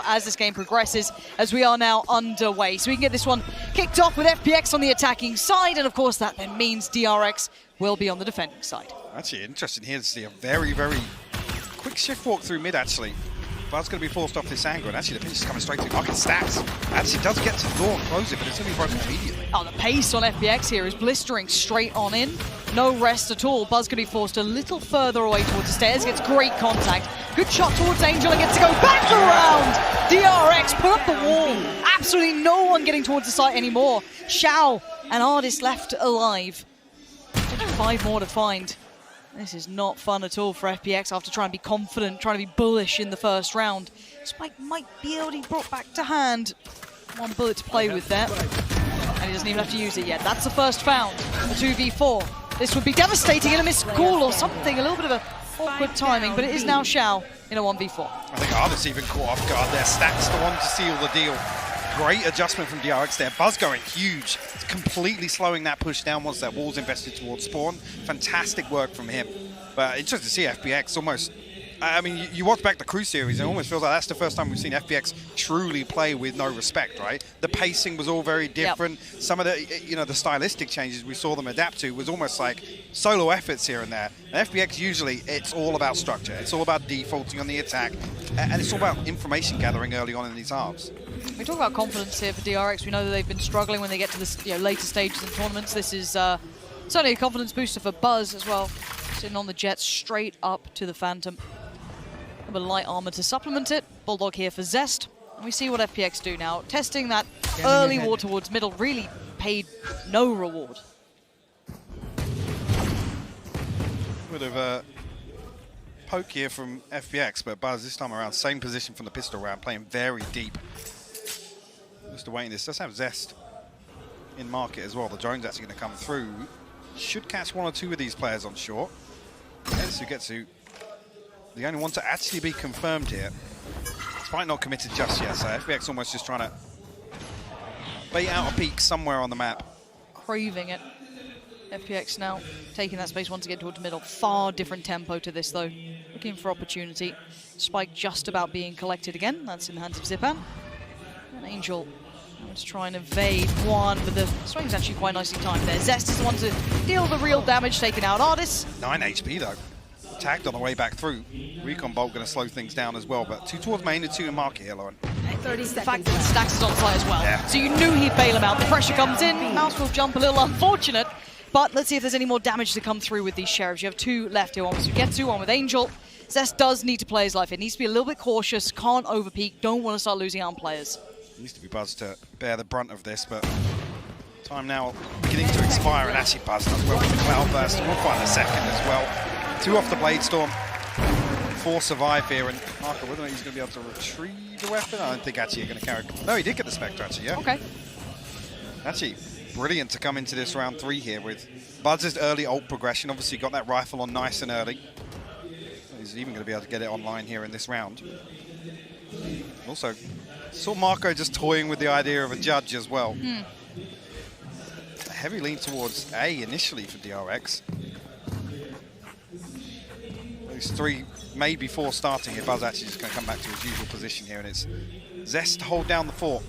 as this game progresses, as we are now underway. So we can get this one kicked off with FPX on the attacking side, and of course that then means DRX will be on the defending side. Actually, interesting here to see a very, very quick shift walk through mid, actually. Buzz going to be forced off this angle, and actually the pinch is coming straight through market stacks. Actually does get to the door and close it, but it's going to be broken immediately. Oh, the pace on FPX here is blistering straight on in. No rest at all. Buzz going to be forced a little further away towards the stairs. Gets great contact. Good shot towards Angel and gets to go back around. DRX put up the wall. Absolutely no one getting towards the site anymore. Xiao and Artist left alive. 5 more to find. This is not fun at all for FPX after trying to be confident, trying to be bullish in the first round. Spike might be able to be brought back to hand. 1 bullet to play with there. And he doesn't even have to use it yet. That's the first found. A 2v4. This would be devastating in a missed call or something. A little bit of a awkward timing, but it is now Xiao in a 1v4. I think Artist even caught off guard there. Stacks the one to seal the deal. Great adjustment from DRX there. Buzz going huge. It's completely slowing that push down once that wall's invested towards spawn. Fantastic work from him. But interesting to see FPX almost... I mean, you watch back the Crew series, and it almost feels like that's the first time we've seen FPX truly play with no respect, right? The pacing was all very different. Yep. Some of the, you know, the stylistic changes we saw them adapt to was almost like solo efforts here and there. And FPX usually, it's all about structure. It's all about defaulting on the attack, and it's all about information gathering early on in these halves. We talk about confidence here for DRX. We know that they've been struggling when they get to the later stages in tournaments. This is certainly a confidence booster for Buzz as well. Sitting on the jet straight up to the Phantom. A light armor to supplement it. Bulldog here for Zest. And we see what FPX do now. Testing that early ward towards middle really paid no reward. Bit of a poke here from FPX, but Buzz this time around, same position from the pistol round, playing very deep. Just awaiting this. Does have Zest in market as well. The drone's actually going to come through. Should catch 1 or 2 of these players on short. Sugetsu, the only one to actually be confirmed here. Despite not committed just yet, so FPX almost just trying to bait out a peek somewhere on the map. Craving it. FPX now taking that space once again towards middle. Far different tempo to this though. Looking for opportunity. Spike just about being collected again. That's in the hands of Zipan. And Angel wants to try and evade one, but the swing's actually quite nicely timed there. Zest is the one to deal the real damage, taking out Artist. 9 HP though. Tagged on the way back through. Recon Bolt going to slow things down as well, but 2 towards main and 2 in market here, Lauren. 30 seconds. The fact that Stacks is on site as well. Yeah. So you knew he'd bail him out. The pressure comes in. Mouse will jump a little unfortunate, but let's see if there's any more damage to come through with these Sheriffs. You have 2 left here. One with Sugetsu, one with Angel. Zest does need to play his life. It needs to be a little bit cautious. Can't overpeak. Don't want to start losing out on players. Needs to be Buzz to bear the brunt of this, but time now beginning to expire, and actually Buzz does well with the Cloud Burst. We'll find a second as well. 2 off the Blade Storm. 4 survive here, and Marco, whether or not he's going to be able to retrieve the weapon, I don't think actually you're going to carry. No, he did get the Spectre actually, yeah. Okay. Actually, brilliant to come into this round 3 here with Buzz's early ult progression. Obviously got that rifle on nice and early. He's even going to be able to get it online here in this round. Also, saw Marco just toying with the idea of a judge as well. A heavy lean towards A initially for DRX. Those 3, maybe 4 starting here. Buzz actually just going to come back to his usual position here, and it's Zest to hold down the fort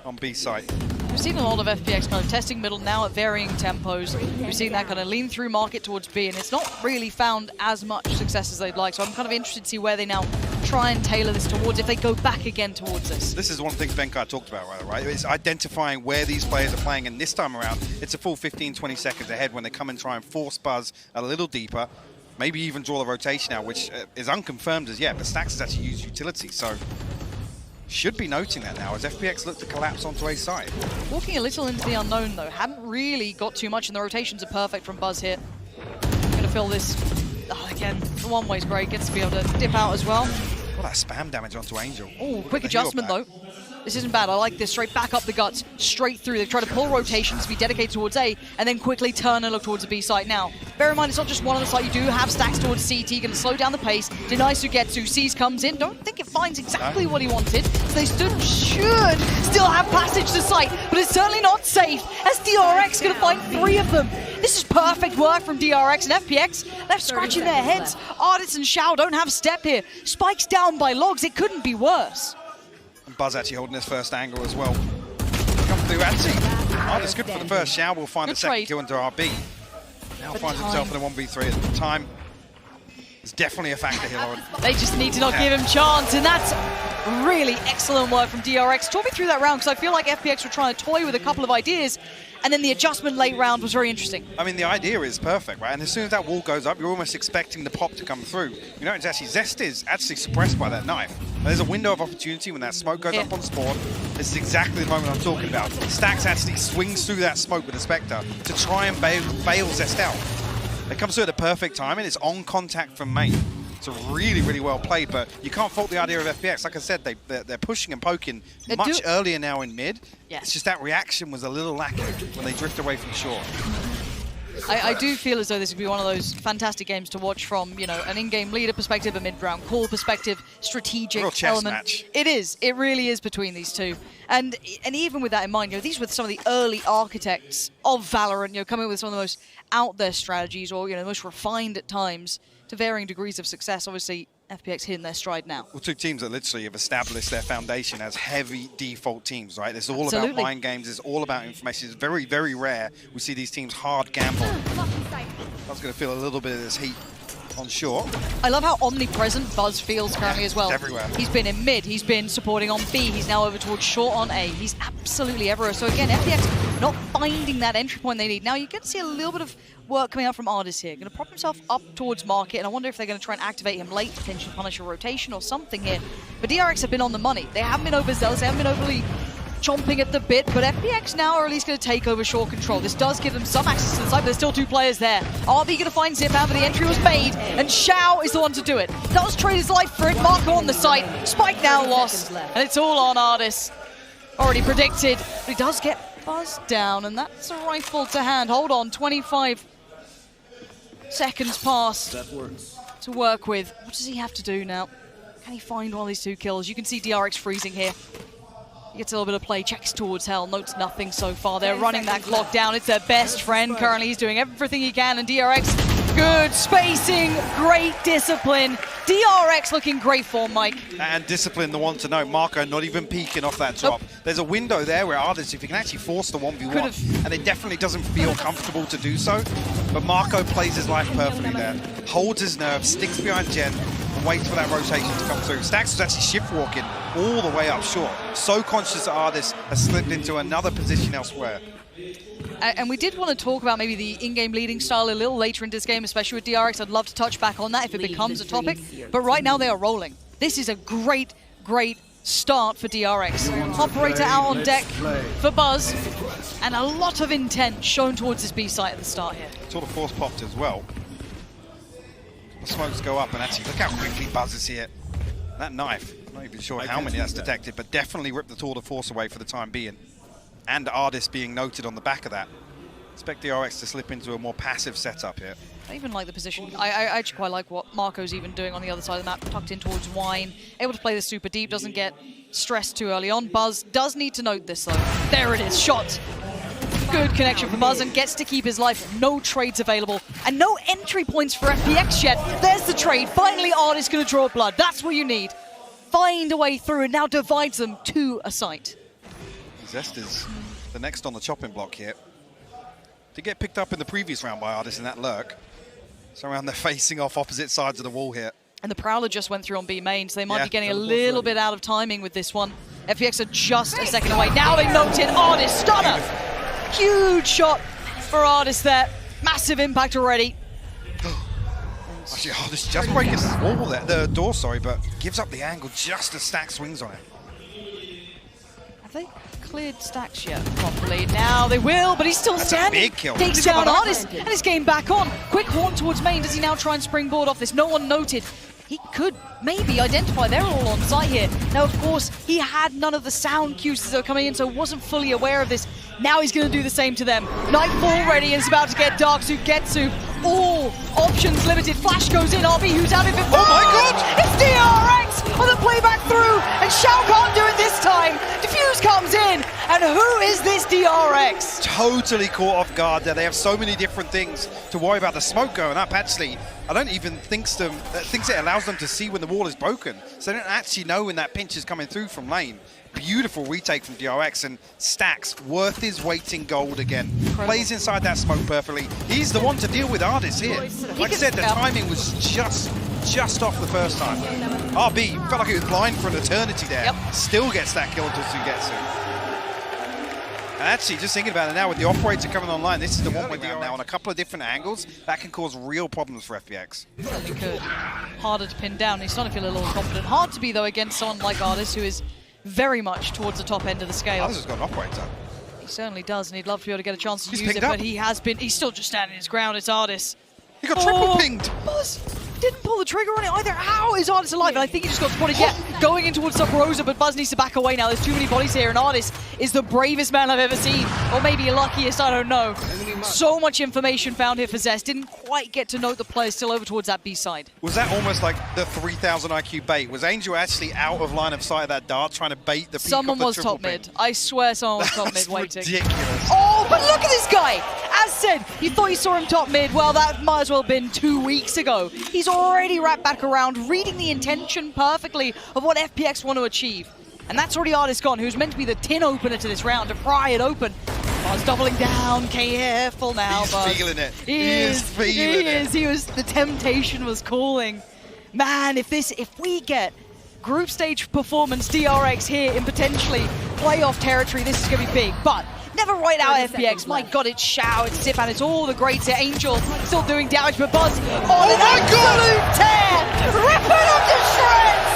on B site. We've seen a lot of FPX kind of testing middle now at varying tempos. We've seen that kind of lean through market towards B, and it's not really found as much success as they'd like. So I'm kind of interested to see where they now try and tailor this towards, if they go back again towards this. This is one of the things Benkai talked about, right? It's identifying where these players are playing, and this time around, it's a full 15-20 seconds ahead when they come and try and force Buzz a little deeper, maybe even draw the rotation out, which is unconfirmed as yet, but Stacks has actually used utility, so should be noting that now as FPX look to collapse onto A side. Walking a little into the unknown though, haven't really got too much, and the rotations are perfect from Buzz here. Gonna fill this, again, the one way's great, gets to be able to dip out as well. Well, that spam damage onto Angel. Oh, quick adjustment though. This isn't bad. I like this. Straight back up the guts, straight through. They've tried to pull rotations to be dedicated towards A, and then quickly turn and look towards the B site now. Bear in mind, it's not just one on the site. You do have Stacks towards CT, going to slow down the pace. Deny Sugetsu. Sees comes in. Don't think it finds exactly what he wanted. So they should still have passage to site, but it's certainly not safe, as DRX going to find 3 of them. This is perfect work from DRX, and FPX left scratching their heads. Artist and Xiao don't have step here. Spike's down by logs. It couldn't be worse. Buzz actually holding his first angle as well. Come through, actually. Ardis good for the first. Xiao will find Good the second trade. kill into RB. Now finds himself in a 1v3. Time is definitely a factor here, Lauren. They just need to not give him chance, and that's really excellent work from DRX. Talk me through that round, because I feel like FPX were trying to toy with a couple of ideas, and then the adjustment late round was very interesting. I mean, the idea is perfect, right? And as soon as that wall goes up, you're almost expecting the pop to come through. You know, it's actually, Zest is actually suppressed by that knife. And there's a window of opportunity when that smoke goes up on spawn. This is exactly the moment I'm talking about. Stax actually swings through that smoke with the Spectre to try and bail Zest out. It comes through at the perfect time, and it's on contact from main. It's really, really well played, but you can't fault the idea of FPX. Like I said, they're pushing and poking much earlier now in mid. Yes. It's just that reaction was a little lacking when they drift away from shore. I do feel as though this would be one of those fantastic games to watch from, you know, an in-game leader perspective, a mid-round call perspective, strategic Real chess element. match. It is. It really is between these two. And even with that in mind, you know, these were some of the early architects of Valorant, you know, coming up with some of the most out there strategies, or, you know, the most refined at times, to varying degrees of success. Obviously, FPX hitting their stride now. Well, two teams that literally have established their foundation as heavy default teams, right? It's all Absolutely. about mind games. It's all about information. It's very, very rare we see these teams hard gamble. I was going to feel a little bit of this heat on shore. I love how omnipresent Buzz feels currently as well. Everywhere. He's been in mid, he's been supporting on B, he's now over towards short on A. He's absolutely everywhere. So again, FPX not finding that entry point they need. Now you get to see a little bit of work coming out from Ardis here. Going to prop himself up towards market, and I wonder if they're going to try and activate him late, potentially punish a rotation or something here. But DRX have been on the money. They haven't been overzealous, they haven't been overly chomping at the bit, but FPX now are at least going to take over shore control. This does give them some access to the side, but there's still two players there. RB going to find Zip out, but the entry was made, and Xiao is the one to do it. Does trade his life for it. Marco on the site. Spike now lost, and it's all on Ardis. Already predicted, but he does get Buzz down, and that's a rifle to hand. Hold on, 25 seconds pass to work with. What does he have to do now? Can he find one of these two kills? You can see DRX freezing here. He gets a little bit of play, checks towards Hell, notes nothing so far. They're running that clock down. It's their best friend currently. He's doing everything he can, and DRX, good spacing, great discipline. DRX looking great form, Mike. And discipline, the one to know. Marco not even peeking off that drop. Nope. There's a window there where Ardis, if he can actually force the 1v1, and it definitely doesn't feel comfortable to do so, but Marco plays his life perfectly there. Holds his nerve, sticks behind Jen, and waits for that rotation to come through. Stax was actually shift walking all the way up short. So conscious that Ardis has slipped into another position elsewhere. And we did want to talk about maybe the in-game leading style a little later in this game, especially with DRX. I'd love to touch back on that if it becomes a topic. But right now they are rolling. This is a great, great start for DRX. Operator out on deck for Buzz. And a lot of intent shown towards this B site at the start here. Sort of force popped as well. The smokes go up, and actually look how quickly Buzz is here. That knife, I'm not even sure how many that's detected, but definitely ripped the tour de force away for the time being. And Ardis being noted on the back of that. Expect DRX to slip into a more passive setup here. I even like the position. I actually quite like what Marco's even doing on the other side of the map, tucked in towards Wine. Able to play this super deep, doesn't get stressed too early on. Buzz does need to note this though. There it is, shot. Good connection for Buzz, and gets to keep his life. No trades available, and no entry points for FPX yet. There's the trade. Finally, Ardis going to draw blood. That's what you need. Find a way through, and now divides them to a site. Zest is the next on the chopping block here. To get picked up in the previous round by Ardis in that lurk. So around they're facing off opposite sides of the wall here. And the Prowler just went through on B main, so they might be getting a little bit out of timing with this one. FPX are just a second away. Now they noted Ardis, stunner! Huge shot for Ardis there. Massive impact already. Actually, Ardis just breaking the wall there, the door, sorry, but gives up the angle just as Stack swings on it. Have they cleared Stacks yet properly? Now they will, but he's still standing. A big kill. Takes down Ardis, and he's getting back on. Quick horn towards main. Does he now try and springboard off this? No one noted. He could maybe identify they're all on site here. Now, of course, he had none of the sound cues as they were coming in, so wasn't fully aware of this. Now he's going to do the same to them. Nightfall ready, and it's about to get dark. Sugetsu, all options limited. Flash goes in, RB who's out of it. Oh my god! It's DRX on the playback through, and Xiao can't do it this time. Diffuse comes in, And who is this DRX? Totally caught off guard there. They have so many different things to worry about. The smoke going up, actually, I don't even think it allows them to see when the wall is broken. So they don't actually know when that pinch is coming through from lane. Beautiful retake from DRX, and Stacks worth his weight in gold again. Incredible. Plays inside that smoke perfectly. He's the one to deal with Ardis here. Like I said, the timing was just off the first time. RB felt like he was blind for an eternity there. Yep. Still gets that kill to Sugetsu. And actually, just thinking about it now, with the operator coming online, this is the one with now on a couple of different angles. That can cause real problems for FPX. Certainly could. Harder to pin down. He's starting to feel a little confident. Hard to be, though, against someone like Ardis, who is very much towards the top end of the scale. Ardis has got an operator. He certainly does, and he'd love to be able to get a chance to He's use it, pinged up. but he has been. He's still just standing his ground. It's Ardis. He got triple pinged. Buzz didn't pull the trigger on it either. How is Ardis alive? And I think he just got spotted. Yeah, going in towards Sub Rosa, but Buzz needs to back away now. There's too many bodies here, and Ardis is the bravest man I've ever seen. Or maybe luckiest, I don't know. So much information found here for Zest. Didn't quite get to note the players still over towards that B side. Was that almost like the 3,000 IQ bait? Was Angel actually out of line of sight of that dart, trying to bait the peak Someone of the was triple top ping? mid. I swear someone was top mid waiting. Ridiculous. Oh, but look at this guy! As said, you thought you saw him top mid. Well, that might as well have been 2 weeks ago. He's already wrapped back around, reading the intention perfectly of what FPX want to achieve. And that's already Ardis gone, who's meant to be the tin opener to this round, to pry it open. Buzz doubling down, careful now, He's Buzz. feeling it. He is feeling it. He was, the temptation was calling. Man, if we get group stage performance DRX here in potentially playoff territory, this is going to be big. But never write out FPX. My God, it's Xiao, it's Zipan, it's all the greats here. Angel still doing damage, but Buzz on an absolute tear! Rip it up to shreds!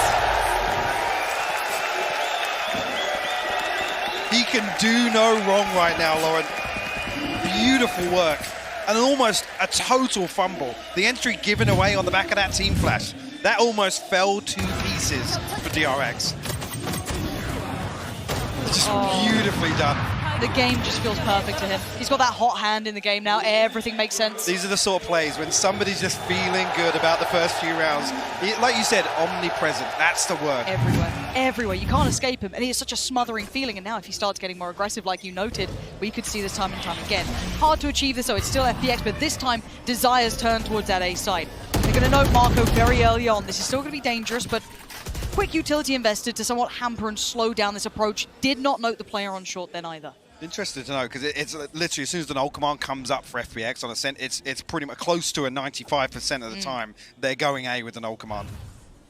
He can do no wrong right now, Lauren. Beautiful work. And almost a total fumble. The entry given away on the back of that team flash. That almost fell to pieces for DRX. Just beautifully done. The game just feels perfect to him. He's got that hot hand in the game now. Everything makes sense. These are the sort of plays when somebody's just feeling good about the first few rounds. Like you said, omnipresent. That's the word. Everywhere. Everywhere. You can't escape him. And he has such a smothering feeling. And now if he starts getting more aggressive, like you noted, we could see this time and time again. Hard to achieve this, though. It's still FPX, but this time, Desire's turn towards that A side. They're going to note Marco very early on. This is still going to be dangerous, but quick utility invested to somewhat hamper and slow down this approach. Did not note the player on short then either. Interested to know, because it's literally as soon as the null command comes up for FPX on ASCENT, it's pretty much close to a 95% of the time they're going A with the null command.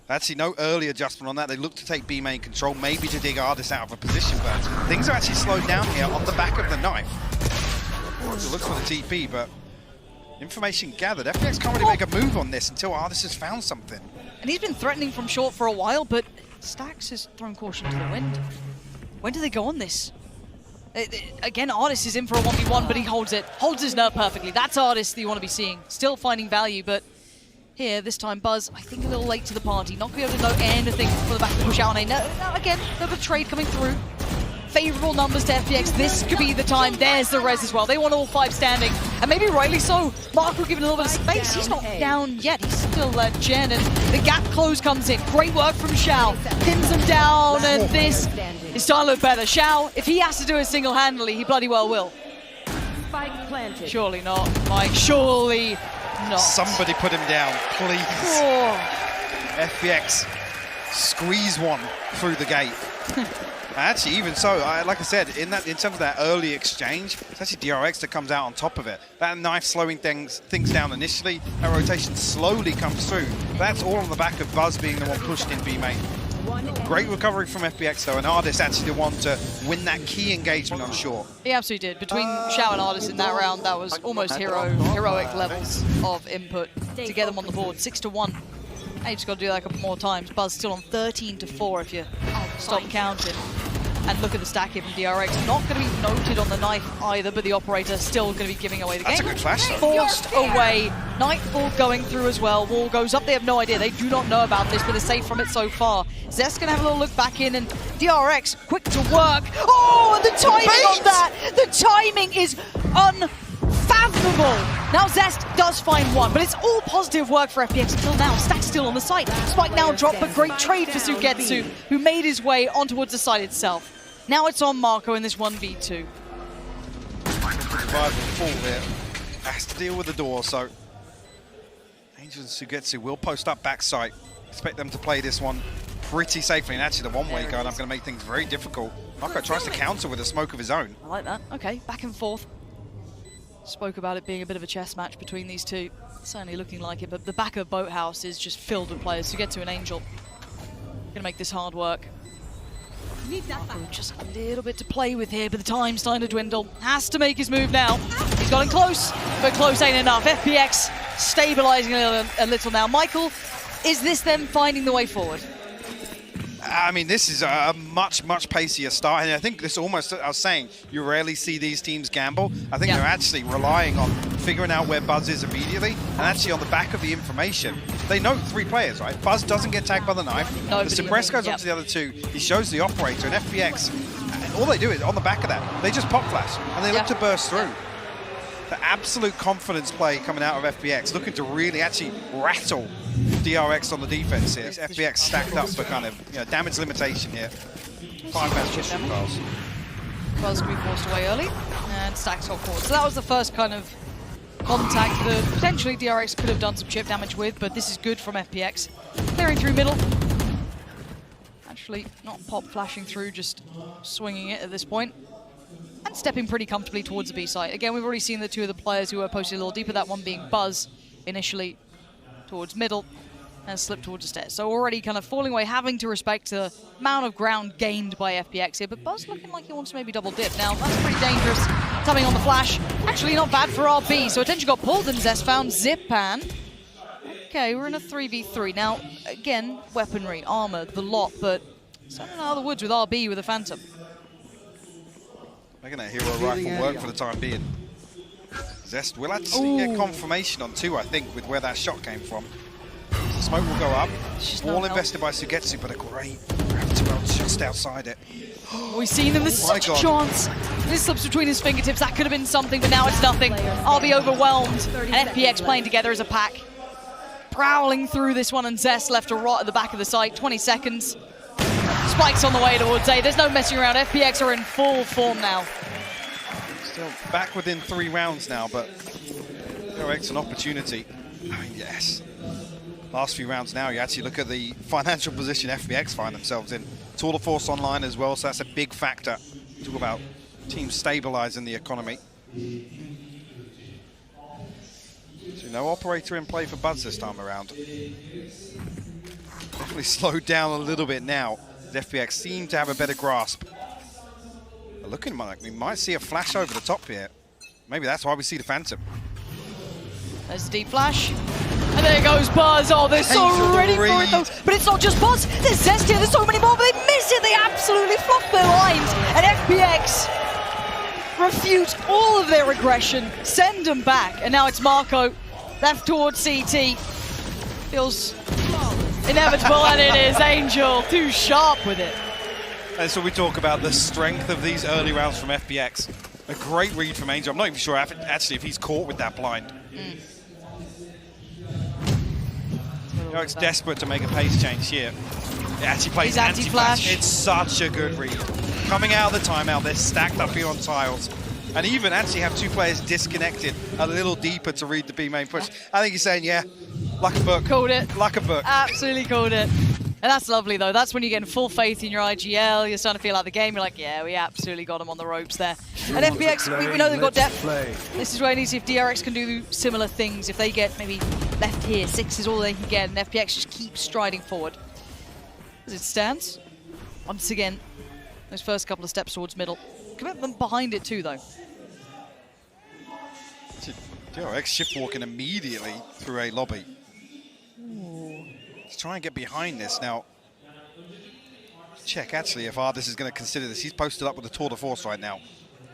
Actually, no early adjustment on that. They look to take B main control, maybe to dig Ardis out of a position, but things are actually slowed down here on the back of the knife. It looks for the TP, but information gathered. FPX can't really make a move on this until Ardis has found something. And he's been threatening from short for a while, but Stacks has thrown caution to the wind. When do they go on this? Again, Ardis is in for a 1v1, but he holds it. Holds his nerve perfectly. That's Ardis that you want to be seeing. Still finding value, but here, this time, Buzz, I think a little late to the party. Not going to be able to know anything for the back to push out on A. No, again, a bit of a trade coming through. Favorable numbers to FPX. This could be the time. There's the res as well. They want all 5 standing, and maybe rightly so. Marco giving a little bit of space. He's not down yet. He's still Gen, and the gap close comes in. Great work from Xiao. Pins him down, and this is starting to look better. Xiao, if he has to do it single-handedly, he bloody well will. Spike planted. Surely not, Mike. Surely not. Somebody put him down, please. Oh. FPX squeeze one through the gate. Actually, even so, like I said, in terms of that early exchange, it's actually DRX that comes out on top of it. That knife slowing things down initially, that rotation slowly comes through. That's all on the back of Buzz being the one pushed in B main. Great recovery from FPX though, and Ardis actually the one to win that key engagement on short. He absolutely did. Between Xiao and Ardis in that round, that was almost heroic levels of input to get them on the board. 6-1. And you just got to do that a couple more times. Buzz still on 13-4 if you stop counting. And look at the stack here from DRX. Not going to be noted on the knife either, but the operator still going to be giving away the game. That's a good flash though. Forced away. Nightfall going through as well. Wall goes up. They have no idea. They do not know about this, but they're safe from it so far. Zest going to have a little look back in, and DRX quick to work. Oh, and the timing on that! The timing is unfathomable. Now Zest does find one, but it's all positive work for FPX until now. Stack's still on the site. Spike now dropped, but great trade for Sugetsu, who made his way on towards the site itself. Now it's on Marco in this 1v2. Survival fall here. Has to deal with the door, so Angel and Sugetsu will post up backside. Expect them to play this one pretty safely, and actually the one-way going up going to make things very difficult. Marco tries to counter with a smoke of his own. I like that. Okay, back and forth. Spoke about it being a bit of a chess match between these two. Certainly looking like it, but the back of Boathouse is just filled with players. Sugetsu and Angel gonna make this hard work. Marco just a little bit to play with here, but the time's starting to dwindle. Has to make his move now. He's gotten close, but close ain't enough. FPX stabilizing a little now. Michael, is this them finding the way forward? I mean, this is a much pacier start, and I think this almost, I was saying, you rarely see these teams gamble. I think they're actually relying on figuring out where Buzz is immediately, and actually on the back of the information, they know 3 players, right? Buzz doesn't get tagged by the knife, the suppress goes onto the other 2, he shows the operator, and FPX, all they do is, on the back of that, they just pop flash, and they look to burst through. The absolute confidence play coming out of FPX, looking to really actually rattle DRX on the defense here. FPX stacked up for kind of damage limitation here. 5-man chip files. Buzz can be forced away early and stacks off forward. So that was the first kind of contact that potentially DRX could have done some chip damage with, but this is good from FPX. Clearing through middle. Actually, not pop flashing through, just swinging it at this point. And stepping pretty comfortably towards the B site. Again, we've already seen the 2 of the players who were posted a little deeper, that one being Buzz initially towards middle and slipped towards the stairs. So already kind of falling away, having to respect the amount of ground gained by FPX here, but Buzz looking like he wants to maybe double dip. Now, that's pretty dangerous. Coming on the flash. Actually not bad for RB, so attention got pulled and Zest found Zipan. Okay, we're in a 3v3. Now, again, weaponry, armor, the lot, but something out of the woods with RB with a Phantom. Making that hero rifle work for the time being. Zest will actually get confirmation on 2, I think, with where that shot came from. The smoke will go up. Wall invested by Sugetsu, but a great gravity well just outside it. We've seen him, there's such a chance. This slips between his fingertips, that could have been something, but now it's nothing. RB overwhelmed, and FPX playing together as a pack. Prowling through this one, and Zest left to rot at the back of the site, 20 seconds. Spikes on the way towards A. There's no messing around. FPX are in full form now. Still back within 3 rounds now, but DRX an opportunity. I mean, yes. Last few rounds now, you actually look at the financial position FPX find themselves in. Tour de Force online as well, so that's a big factor. Talk about teams stabilizing the economy. So no operator in play for Buzz this time around. Definitely slowed down a little bit now. FPX seem to have a better grasp. But looking like we might see a flash over the top here. Maybe that's why we see the Phantom. There's a deep flash. And there goes Buzz. Oh, they're so ready for it though. But it's not just Buzz. There's Zest here. There's so many more, but they miss it. They absolutely fluff their lines. And FPX refute all of their aggression, send them back. And now it's Marco left towards CT. Feels inevitable, and it is Angel too sharp with it. And so we talk about the strength of these early rounds from FPX. A great read from Angel. I'm not even sure actually if he's caught with that blind. DRX desperate to make a pace change here. It actually plays anti-flash. It's such a good read. Coming out of the timeout, they're stacked up here on tiles. And even actually have 2 players disconnected a little deeper to read the B main push. I think he's saying, yeah, like a book. Called it. Like a book. Absolutely called it. And that's lovely, though. That's when you're getting full faith in your IGL. You're starting to feel out the game. You're like, yeah, we absolutely got him on the ropes there. And FPX, we know they've got depth. This is where I need to see if DRX can do similar things. If they get maybe left here, 6 is all they can get, and FPX just keeps striding forward. As it stands, once again, those first couple of steps towards middle. Commitment behind it, too, though. DRX shift walking immediately through a lobby. Let's try and get behind this now. Check actually if Ardis is going to consider this. He's posted up with the Tour de Force right now.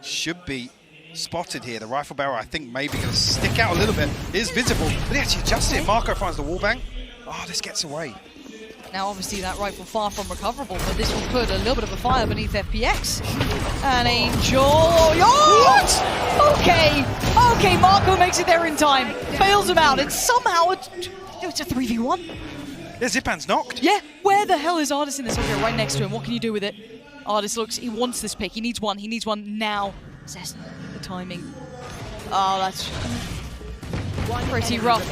Should be spotted here. The rifle barrel I think maybe going to stick out a little bit. It is visible, but he actually adjusts it. Marco finds the wallbang. Oh, this gets away. Now obviously that rifle far from recoverable, but this will put a little bit of a fire beneath FPX. And Angel, okay, Marco makes it there in time, bails him out, and somehow it's a 3v1. Yeah, Zipan's knocked. Yeah, where the hell is Ardis in this? Okay, right next to him, what can you do with it? Artist looks, he wants this pick. He needs one now. Zest, the timing. Oh, that's pretty rough.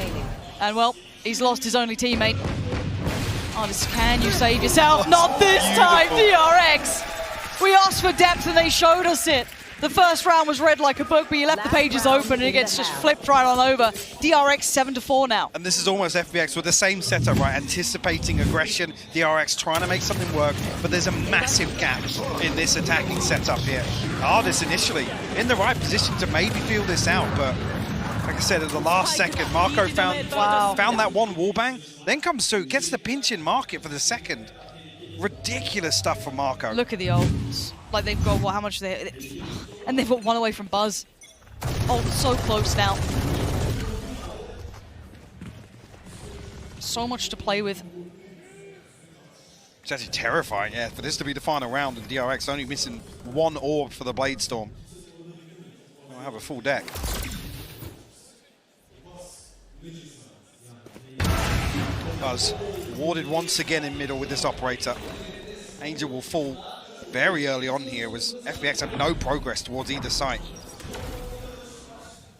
And well, he's lost his only teammate. Artist, can you save yourself? Not this time, DRX! We asked for depth and they showed us it. The first round was read like a book, but you left the pages open and it gets just flipped right on over. DRX 7-4 now. And this is almost FBX with the same setup, right? Anticipating aggression, DRX trying to make something work, but there's a massive gap in this attacking setup here. Artist initially in the right position to maybe feel this out, but like I said, at the last second, Marco found that one wallbang, then comes through, gets the pinch in market for the second. Ridiculous stuff from Marco. Look at the ults. Like they've got, well, how much they... And they've got one away from Buzz. Oh, so close now. So much to play with. It's actually terrifying, yeah, for this to be the final round and DRX only missing one orb for the Blade Storm. I'll have a full deck. Buzz warded once again in middle with this operator. Angel will fall very early on here, was FBX had no progress towards either side.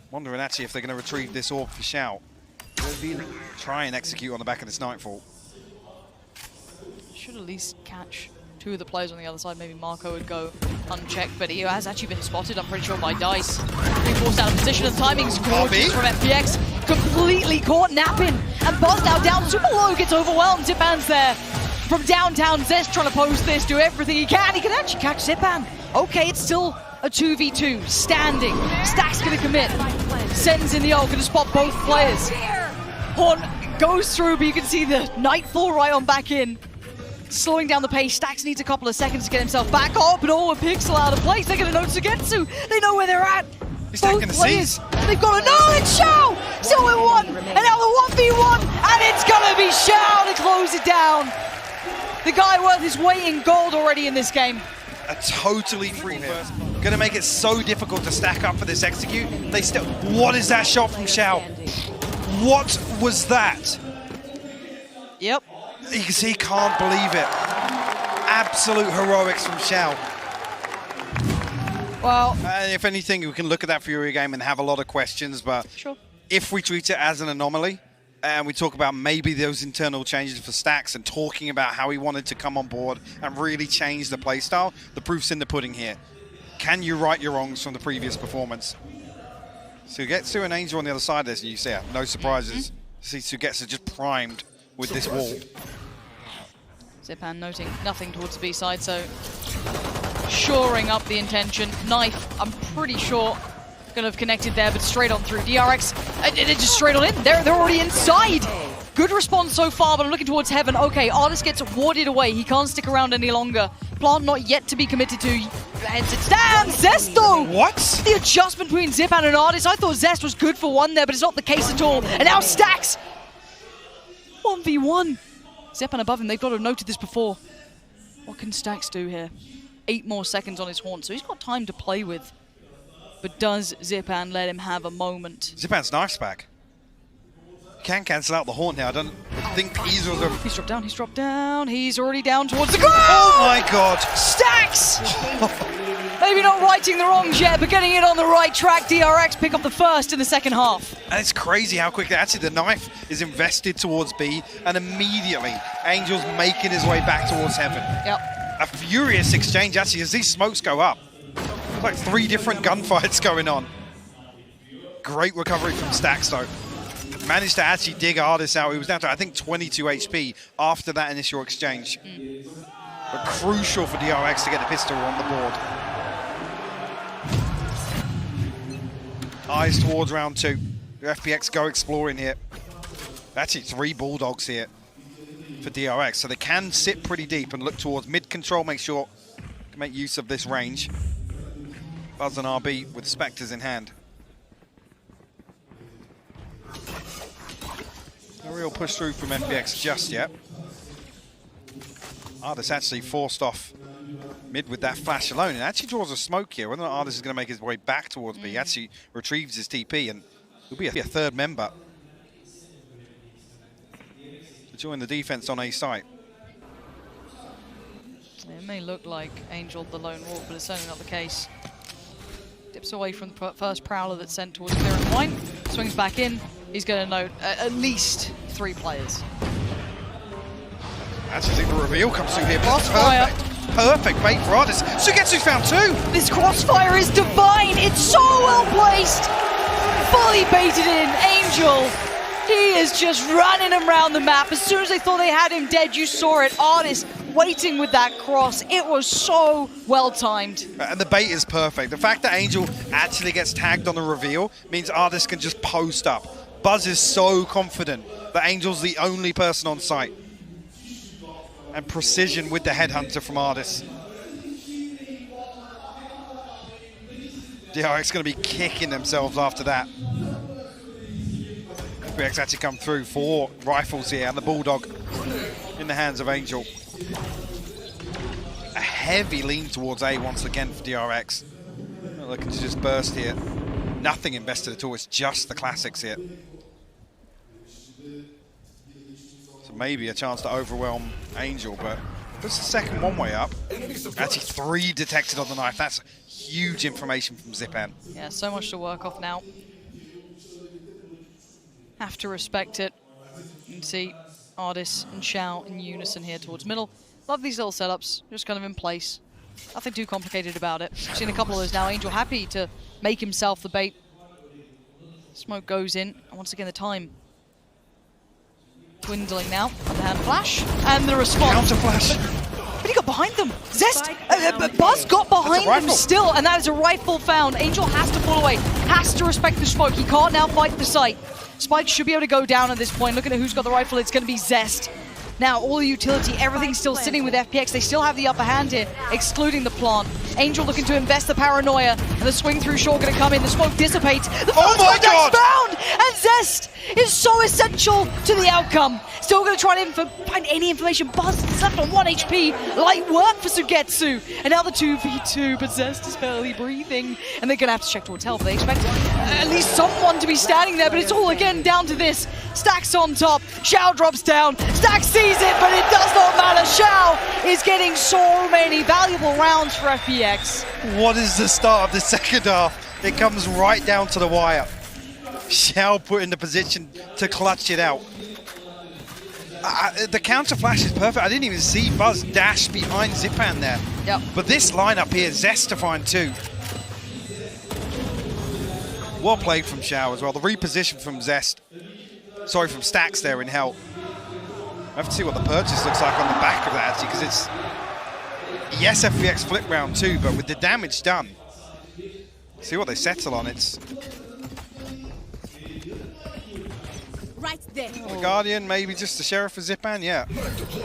Wondering actually if they're going to retrieve this orb for Shout. Try and execute on the back of this Nightfall. Should at least catch two of the players on the other side. Maybe Marco would go unchecked, but he has actually been spotted, I'm pretty sure, by Dice. Being forced out of position, and timing's gorgeous from FBX. Completely caught napping, and Buzz now down super low, gets overwhelmed. Zipan's there. From downtown, Zest trying to pose this, do everything he can. He can actually catch Zipan. Okay, it's still a 2v2, standing. Stack's gonna commit. Sends in the ult, gonna spot both players. Horn goes through, but you can see the Nightfall right on back in. Slowing down the pace. Stacks needs a couple of seconds to get himself back up, but a pixel out of place. They're gonna know Sugetsu. They know where they're at. He's Both taking the players. seas. They've got to know it's Shao! So it won! And now the 1v1, and it's gonna be Shao to close it down. The guy worth his weight in gold already in this game. A totally free first. Gonna make it so difficult to stack up for this execute. They still, what is that shot from Shao? What was that? Yep. You can see he can't believe it. Absolute heroics from Shao. Well, If anything, we can look at that Fury game and have a lot of questions, but sure. If we treat it as an anomaly, and we talk about maybe those internal changes for Stacks and talking about how he wanted to come on board and really change the playstyle, the proof's in the pudding here. Can you right your wrongs from the previous performance? Sugetsu and Angel on the other side of this, and you see it, no surprises. See Sugetsu just primed with this wall. Zipan noting nothing towards the B side, so shoring up the intention. Knife, I'm pretty sure, gonna have connected there, but straight on through. DRX, it just straight on in. They're already inside. Good response so far, but I'm looking towards Heaven. Okay, Artist gets warded away. He can't stick around any longer. Plant not yet to be committed to. Heads it down. Zest though! What? The adjustment between Zipan and Artist. I thought Zest was good for one there, but it's not the case at all. And now Stacks! 1v1. Zipan above him. They've got to have noted this before. What can Stacks do here? 8 more seconds on his horn, so he's got time to play with. But does Zipan let him have a moment? Zipan's knife's back. Can cancel out the horn now. I don't think either of them. He's dropped down, he's dropped down. He's already down towards the goal! Oh my god! Stacks! Maybe not righting the wrongs yet, but getting it on the right track. DRX pick up the first in the second half. And it's crazy how quickly, actually the knife is invested towards B, and immediately Angel's making his way back towards Heaven. Yep. A furious exchange actually as these smokes go up. It's like 3 different gunfights going on. Great recovery from Stacks though. Managed to actually dig Artist out. He was down to, I think, 22 HP after that initial exchange. But crucial for DRX to get the pistol on the board. Eyes towards round 2. The FPX go exploring here. Actually, 3 Bulldogs here for DRX. So they can sit pretty deep and look towards mid-control, make sure to make use of this range. Buzz and RB with Spectres in hand. No real push through from FPX just yet. Artist actually forced off mid with that flash alone, and actually draws a smoke here. Whether or not Artist is going to make his way back towards B, he actually retrieves his TP, and he'll be a 3rd member to join the defense on A site. Yeah, It may look like Angel the lone wolf, but it's certainly not the case. Dips away from the first Prowler that's sent towards clear and wine. Swings back in. He's going to note at least 3 players. Actually, I think the reveal comes through here. Crossfire. Perfect bait for Ardis. Sugetsu found 2. This crossfire is divine. It's so well placed. Fully baited in. Angel. He is just running around the map. As soon as they thought they had him dead, you saw it. Ardis waiting with that cross. It was so well timed. And the bait is perfect. The fact that Angel actually gets tagged on the reveal means Ardis can just post up. Buzz is so confident that Angel's the only person on site. And precision with the headhunter from Ardis. DRX going to be kicking themselves after that. FPX actually come through 4 rifles here, and the Bulldog in the hands of Angel. A heavy lean towards A once again for DRX. Looking to just burst here. Nothing invested at all, it's just the classics here. So maybe a chance to overwhelm Angel, but puts the second one way up. Actually 3 detected on the knife. That's huge information from Zipan. Yeah, so much to work off now. Have to respect it. You can see Ardis and Xiao in unison here towards middle. Love these little setups, just kind of in place. Nothing too complicated about it. We've seen a couple of those now. Angel happy to make himself the bait. Smoke goes in, and once again the time dwindling now. The hand flash, and the response. Counter flash. But he got behind them. Zest, Buzz got behind them still, and that is a rifle found. Angel has to pull away, has to respect the smoke. He can't now fight the site. Spike should be able to go down at this point. Looking at who's got the rifle, it's going to be Zest. Now, all the utility, everything's still sitting with FPX. They still have the upper hand here, excluding the plant. Angel looking to invest the paranoia, and the swing through short going to come in. The smoke dissipates. The oh my God! Found, and Zest is so essential to the outcome. Still going to try to find any information. Buzz is left on 1 HP. Light work for Sugetsu. And now the 2v2, but Zest is barely breathing. And they're going to have to check towards health. They expect at least someone to be standing there, but it's all again down to this. Stax on top. Xiao drops down. Stax sees it, but it does not matter. Xiao is getting so many valuable rounds for FPX. What is the start of the second half? It comes right down to the wire. Xiao put in the position to clutch it out. The counter flash is perfect. I didn't even see Buzz dash behind Zipan there. Yep. But this lineup here, Zest to find 2. Well played from Xiao as well. The reposition from Zest. Sorry, from Stax there in Hell. I have to see what the purchase looks like on the back of that, actually, because it's... Yes, FPX flip round 2, but with the damage done. See what they settle on. It's... Right there. The Guardian, maybe just the Sheriff for Zipan, yeah.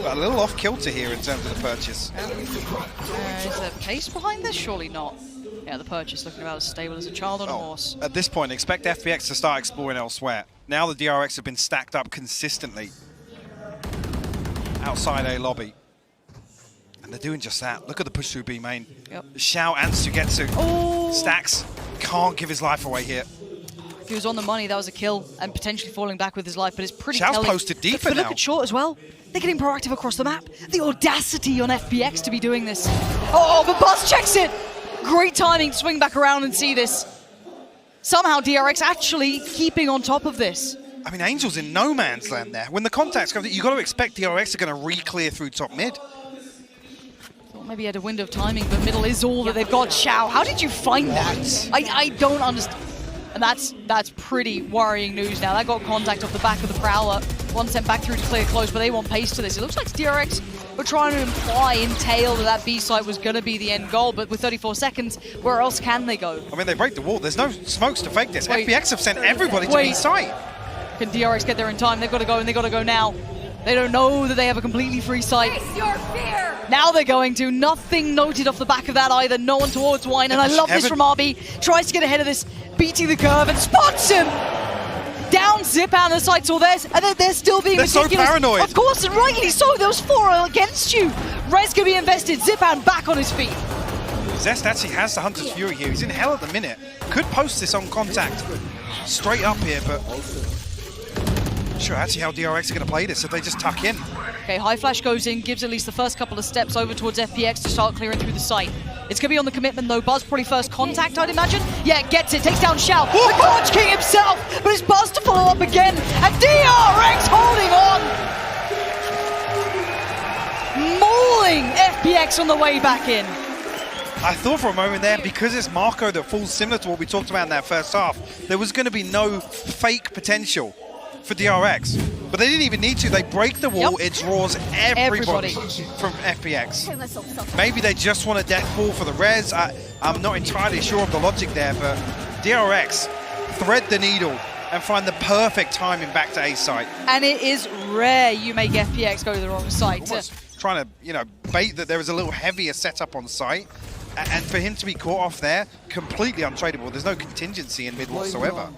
But a little off-kilter here in terms of the purchase. Is there pace behind this? Surely not. Yeah, the purchase looking about as stable as a child on a horse. At this point, expect FPX to start exploring elsewhere. Now the DRX have been stacked up consistently outside A lobby. And they're doing just that. Look at the push through B main. Yep. Xiao and Sugetsu. Oh! Stax can't give his life away here. If he was on the money, that was a kill, and potentially falling back with his life, but it's pretty Xiao's telling. posted deeper but now. Look at short as well. They're getting proactive across the map. The audacity on FPX to be doing this. Oh, but Buzz checks it! Great timing to swing back around and see this. Somehow DRX actually keeping on top of this. I mean, Angel's in no man's land there. When the contacts come, you've got to expect DRX are going to re-clear through top mid. Thought maybe he had a window of timing, but middle is all that they've got. Xiao, how did you find that? I don't understand. And that's pretty worrying news now. That got contact off the back of the Prowler. One sent back through to clear close, but they want pace to this. It looks like DRX were trying to entail that B site was going to be the end goal, but with 34 seconds, where else can they go? I mean, they break the wall. There's no smokes to fake this. Wait. FPX have sent everybody to B site. Can DRX get there in time? They've got to go, and they've got to go now. They don't know that they have a completely free site. Face your fear. Now they're going to. Nothing noted off the back of that either. No one towards Wine, and I love this from RB. Tries to get ahead of this, beating the curve, and spots him! Down Zipan, the site's all theirs, and they're still being ridiculous. So paranoid. Of course, and rightly so. There was 4 against you. Res can be invested. Zipan back on his feet. Zest actually has the Hunter's Fury here. He's in hell at the minute. Could post this on contact. Straight up here, but Sure, actually how DRX are going to play this if they just tuck in. Okay, High Flash goes in, gives at least the first couple of steps over towards FPX to start clearing through the site. It's going to be on the commitment though. Buzz probably first contact, I'd imagine. Yeah, gets it, takes down Shao. The Dodge King himself, but it's Buzz to follow up again. And DRX holding on. Mauling FPX on the way back in. I thought for a moment there, because it's Marco that falls similar to what we talked about in that first half, there was going to be no fake potential for DRX. But they didn't even need to. They break the wall, it draws everybody from FPX. Maybe they just want a death ball for the res. I'm not entirely sure of the logic there, but DRX thread the needle and find the perfect timing back to A site. And it is rare you make FPX go to the wrong site. Trying to, you know, bait that there was a little heavier setup on site. And for him to be caught off there, completely untradeable. There's no contingency in mid whatsoever.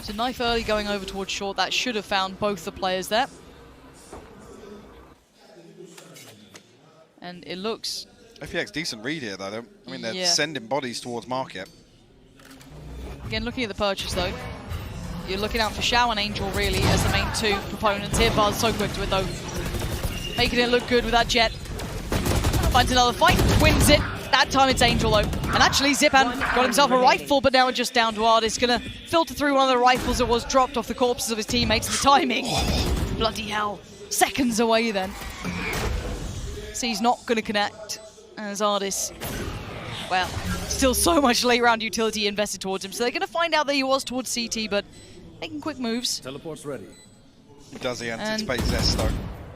So knife early going over towards short. That should have found both the players there. And it looks... FPX decent read here, though. I mean, they're sending bodies towards market. Again, looking at the purchase, though. You're looking out for Shao and Angel, really, as the main two proponents here. Buzz so quick to it, though. Making it look good with that jet. Finds another fight, wins it. That time it's Angel, though. And actually, Zipan got himself a rifle, but now just down to Artis. Gonna filter through one of the rifles that was dropped off the corpses of his teammates. The timing, bloody hell. Seconds away then. So he's not gonna connect as Artis. Well, still so much late round utility invested towards him. So they're gonna find out that he was towards CT, but making quick moves. Teleport's ready. Does he anticipate Zest, though?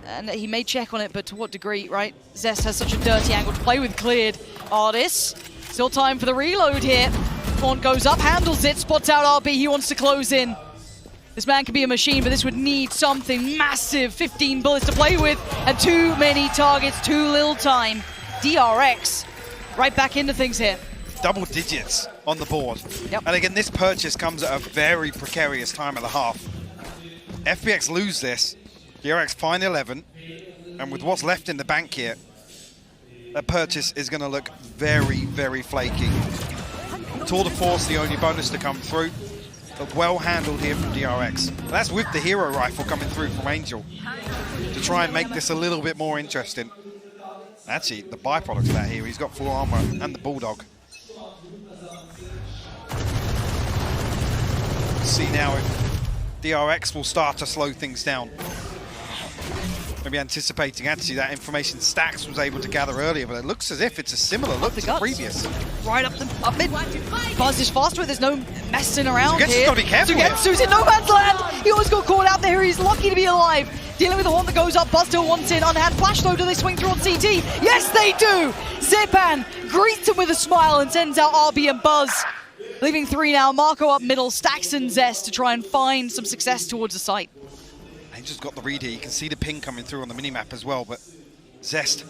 And he may check on it, but to what degree, right? Zest has such a dirty angle to play with. Cleared. Artis. Still time for the reload here. Font goes up, handles it, spots out RB. He wants to close in. This man can be a machine, but this would need something massive. 15 bullets to play with, and too many targets, too little time. DRX right back into things here. Double digits on the board. Yep. And again, this purchase comes at a very precarious time of the half. FPX lose this. DRX find 11, and with what's left in the bank here, that purchase is going to look very, very flaky. Tour de Force, the only bonus to come through, but well handled here from DRX. And that's with the hero rifle coming through from Angel to try and make this a little bit more interesting. Actually, the byproduct of that here, he's got full armor and the Bulldog. See now if DRX will start to slow things down. Maybe anticipating actually that information Stax was able to gather earlier, but it looks as if it's a similar look to the previous. Right up mid. Buzz is faster, there's no messing around here. Got to be careful. Sugetsu's in no man's land. He always got caught out there. He's lucky to be alive. Dealing with the horn that goes up. Buzz still wants in. Unhand flash though. Do they swing through on CT? Yes, they do. Zipan greets him with a smile and sends out RB and Buzz. Leaving 3 now. Marco up middle. Stax and Zest to try and find some success towards the site. Angel's got the read here. You can see the ping coming through on the minimap as well, but Zest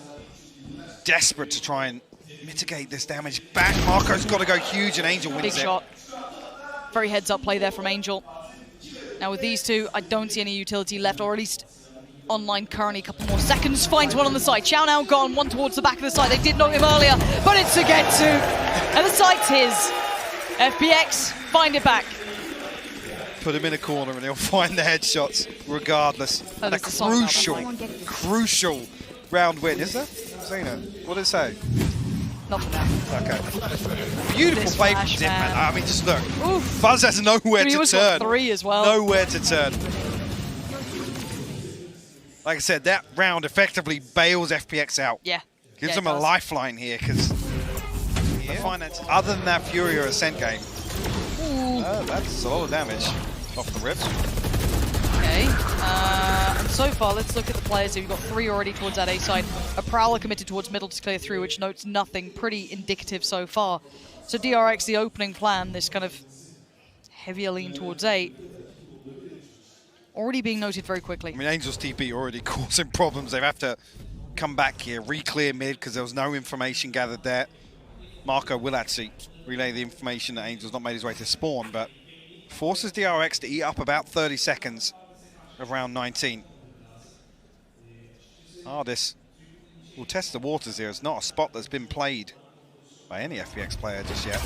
desperate to try and mitigate this damage back. Marco's got to go huge, and Angel wins it. Big shot. Very heads-up play there from Angel. Now with these two, I don't see any utility left, or at least online currently. A couple more seconds. Finds one on the side. Chow now gone. One towards the back of the site. They did note him earlier, but it's Sugetsu. And the site's his. FPX find it back. Put him in a corner and he'll find the headshots regardless. And a crucial round win. Is there? Zena, what did it say? Not for now. Okay. Beautiful play from Zip, man. I mean, just look. Oof. Buzz has nowhere to turn. 3 as well. Nowhere to turn. Like I said, that round effectively bails FPX out. Yeah. Gives them a lifeline here, because the finances, other than that Fury or Ascent game, that's a lot of damage off the rip. Okay, and so far, let's look at the players here. We've got 3 already towards that A side. A Prowler committed towards middle to clear through, which notes nothing. Pretty indicative so far. So DRX, the opening plan, this kind of heavier lean towards A, already being noted very quickly. I mean, Angel's TP already causing problems. They have to come back here, re-clear mid, because there was no information gathered there. Marco will actually relay the information that Angel's not made his way to spawn, but forces DRX to eat up about 30 seconds of round 19. Artis will test the waters here. It's not a spot that's been played by any FPX player just yet.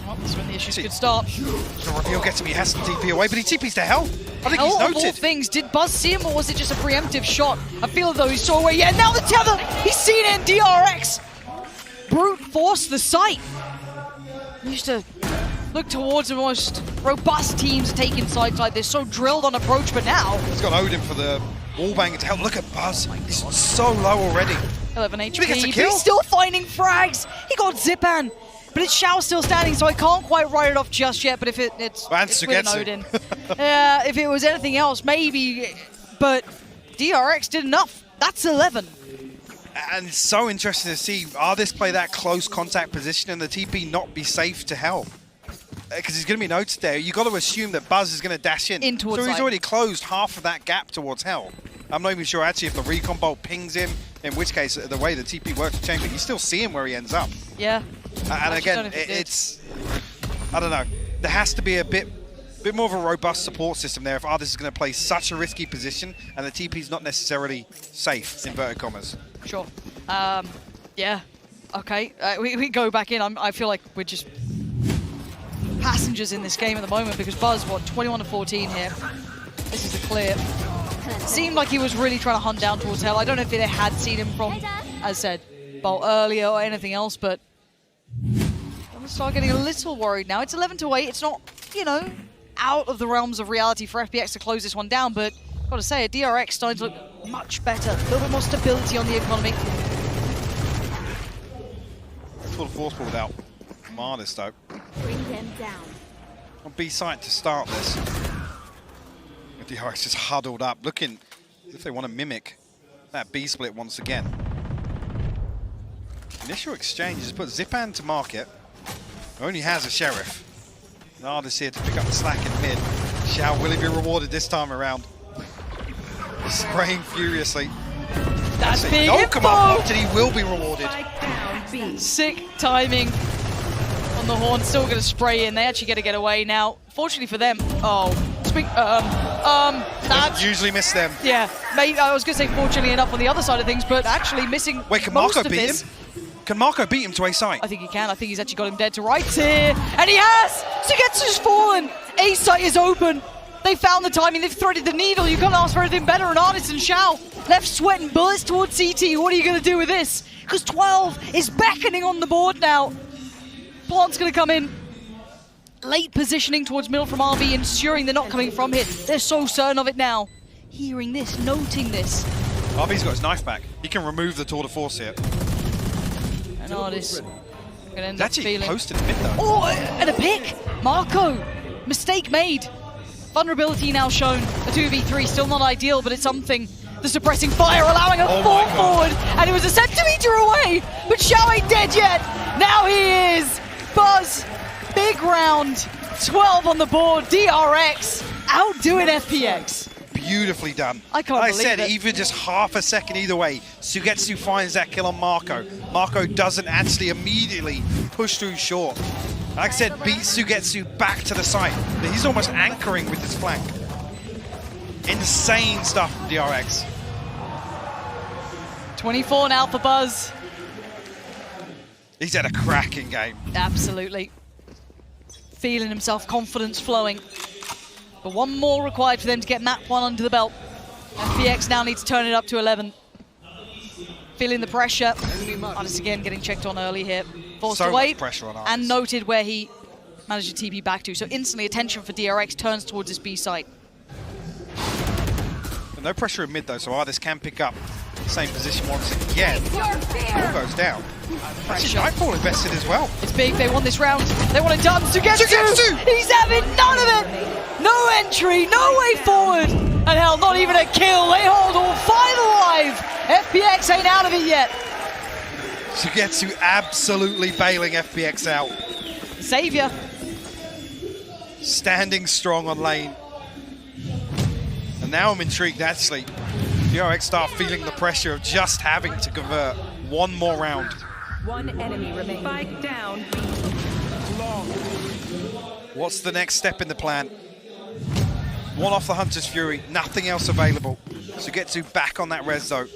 Well, that's when the issues could start. The reveal gets him, he has to TP away, but he TPs to hell. I think he's Of all noted. things, did Buzz see him or was it just a preemptive shot? I feel though he saw away. Yeah, now the tether! He's seen it in DRX! Brute force the site. He used to look towards the most robust teams taking sites like this, so drilled on approach, but now... He's got Odin for the wallbang to help. Look at Buzz, he's so low already. 11 He gets a HP, but kill. he's still finding frags! He got Zipan! But it's Xiao still standing, so I can't quite write it off just yet, but if it's with an Sugetsu. Odin. Yeah, if it was anything else, maybe, but DRX did enough. That's 11. And it's so interesting to see, this play that close contact position and the TP not be safe to help? Because he's going to be noted there. You've got to assume that Buzz is going to dash in. towards So he's side. already closed half of that gap towards hell. I'm not even sure actually if the recon bolt pings him, in which case the way the TP works with Chamber, you still see him where he ends up. Yeah. And Actually, again, don't know if it did. it's, I don't know, there has to be a bit more of a robust support system there if Artis is going to play such a risky position and the TP's not necessarily safe, inverted commas. Sure. Yeah. Okay. We go back in. I feel like we're just passengers in this game at the moment because Buzz, what, 21 to 14 here. This is a clear. Seemed like he was really trying to hunt down towards hell. I don't know if they had seen him from, as I said, bolt earlier or anything else, but I'm gonna start getting a little worried now. It's 11 to 8. It's not, you know, out of the realms of reality for FPX to close this one down, but gotta say, a DRX starting to look much better. A little bit more stability on the economy. Full force ball without Martis though. Bring them down. On B site to start this. The DRX just huddled up, looking as if they want to mimic that B split once again. Initial exchange is put Zipan to market. Only has a Sheriff. Artis here to pick up the slack in mid. Xiao, will he be rewarded this time around? He's spraying furiously. That's big No info! command blocked and he will be rewarded. Sick timing on the horn. Still going to spray in. They actually get to get away now. Fortunately for them. Oh, that's Usually miss them. yeah. Maybe I was going to say fortunately enough on the other side of things, but actually missing. Wait, can most Marco of beat this. him? Can Marco beat him to A site? I think he can. I think he's actually got him dead to rights here, and he has. Sugetsu's fallen. A site is open. They found the timing. They've threaded the needle. You can't ask for anything better. And Artis and Xiao left sweating bullets towards CT. What are you going to do with this? Because 12 is beckoning on the board now. Plant's going to come in. Late positioning towards middle from RB, ensuring they're not coming from hit. They're so certain of it now. Hearing this, noting this. RB's got his knife back. He can remove the tour de force here. And Artis going to end He's up actually feeling... posted mid though. Oh, and a pick! Marco! Mistake made. Vulnerability now shown. A 2v3, still not ideal, but it's something. The suppressing fire allowing a fall forward, and it was a centimeter away, but Xiao ain't dead yet. Now he is. Buzz, big round, 12 on the board. DRX outdoing FPX. Beautifully done. I can't like believe I said, it. even just half a second either way, Sugetsu finds that kill on Marco. Marco doesn't actually immediately push through short. Like I said, beats Sugetsu back to the site. He's almost anchoring with his flank. Insane stuff from DRX. 24 now for Buzz. He's had a cracking game. Absolutely. Feeling himself, confidence flowing. But one more required for them to get map one under the belt. FPX now needs to turn it up to 11. Feeling the pressure. Artis again getting checked on early here. Forced So away much pressure on Artis. and noted where he managed to TP back to. So instantly attention for DRX turns towards his B site. But no pressure in mid though, so Artis can pick up the same position once again. Your All fear. goes down. Actually, Pressure. Nightfall invested as well. It's big, they won this round. They want it done. Sugetsu! He's having none of it! No entry, no way forward! And hell, not even a kill. They hold all 5 alive! FPX ain't out of it yet. Sugetsu absolutely bailing FPX out. Savior. Standing strong on lane. And now I'm intrigued actually. DRX start feeling the pressure of just having to convert one more round. One enemy remains. Spike down. What's the next step in the plan? One off the Hunter's Fury, nothing else available. So get to back on that res zone.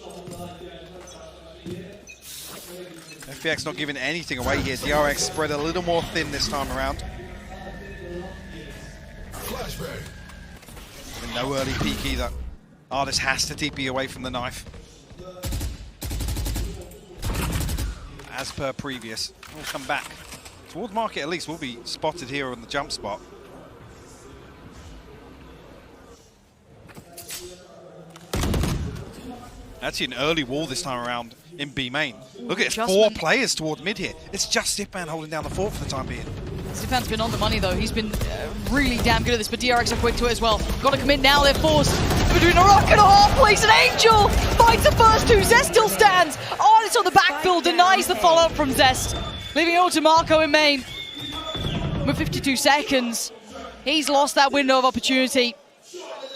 FPX not giving anything away here. DRX spread a little more thin this time around. And no early peek either. Artist has to TP away from the knife. As per previous. We'll come back. Towards market at least, we'll be spotted here on the jump spot. Actually an early wall this time around in B main. Look at it, 4 players toward mid here. It's just Zipan holding down the fort for the time being. Zipan's been on the money though. He's been really damn good at this, but DRX are quick to it as well. Got to commit now, they're forced between a rock and a hard place. An Angel finds the first 2, Zest still stands. Artist on the backfill denies the follow-up from Zest, leaving it all to Marco in main. With 52 seconds, he's lost that window of opportunity.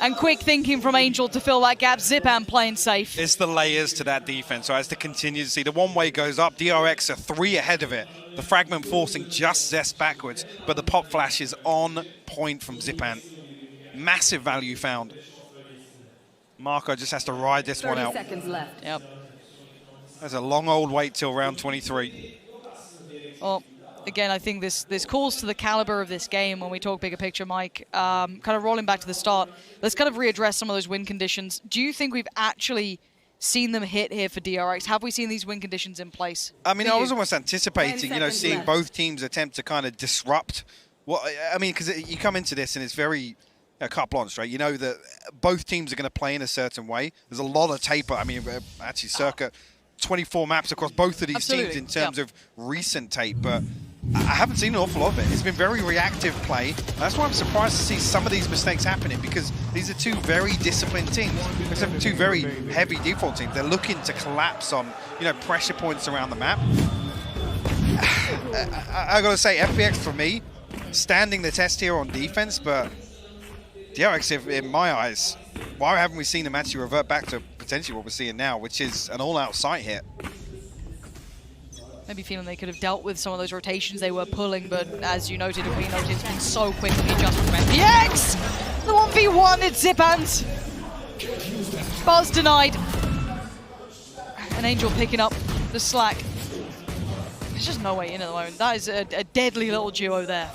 And quick thinking from Angel to fill that gap. Zipan playing safe. It's the layers to that defense. So as to continue to see, the one-way goes up. DRX are 3 ahead of it. The fragment forcing just Zest backwards, but the pop flash is on point from Zipan. Massive value found. Marco just has to ride this one out. 30 seconds left. Yep. There's a long old wait till round 23. Well, again, I think this calls to the caliber of this game when we talk bigger picture, Mike. Kind of rolling back to the start, let's kind of readdress some of those win conditions. Do you think we've actually seen them hit here for DRX? Have we seen these win conditions in place? I mean, I was almost anticipating, you know, seeing both teams attempt to kind of disrupt. What I mean, because you come into this and it's very carte blanche, right? You know that both teams are going to play in a certain way. There's a lot of taper. I mean, actually, circa 24 maps across both of these teams in terms of recent tape, but I haven't seen an awful lot of it. It's been very reactive play. That's why I'm surprised to see some of these mistakes happening, because these are 2 very disciplined teams, except for 2 very heavy default teams. They're looking to collapse on, you know, pressure points around the map. I gotta say, FPX for me, standing the test here on defense, but DRX, in my eyes, why haven't we seen them actually revert back to potentially what we're seeing now, which is an all-out sight hit? Maybe feeling they could have dealt with some of those rotations they were pulling, but as you noted and we noted, it's been so quick with the adjustment from FPX! The 1v1, it's Zipans! Buzz denied. An Angel picking up the slack. There's just no way in at the moment. That is a deadly little duo there.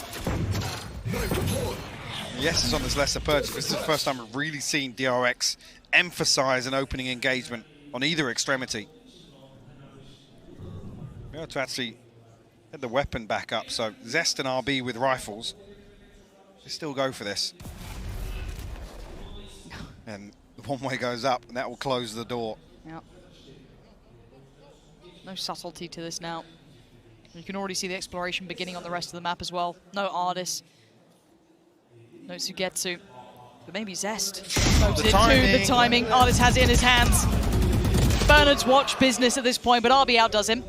Yes, it's on this lesser purchase. This is the first time we've really seen DRX emphasize an opening engagement on either extremity. We have to actually get the weapon back up. So Zest and RB with rifles, they still go for this. And the one-way goes up, and that will close the door. Yep. No subtlety to this now. You can already see the exploration beginning on the rest of the map as well. No Ardis. No Sugetsu. But maybe Zest. Noted it too, the timing. Ardis has it in his hands. Bernard's watch business at this point, but RB outdoes him.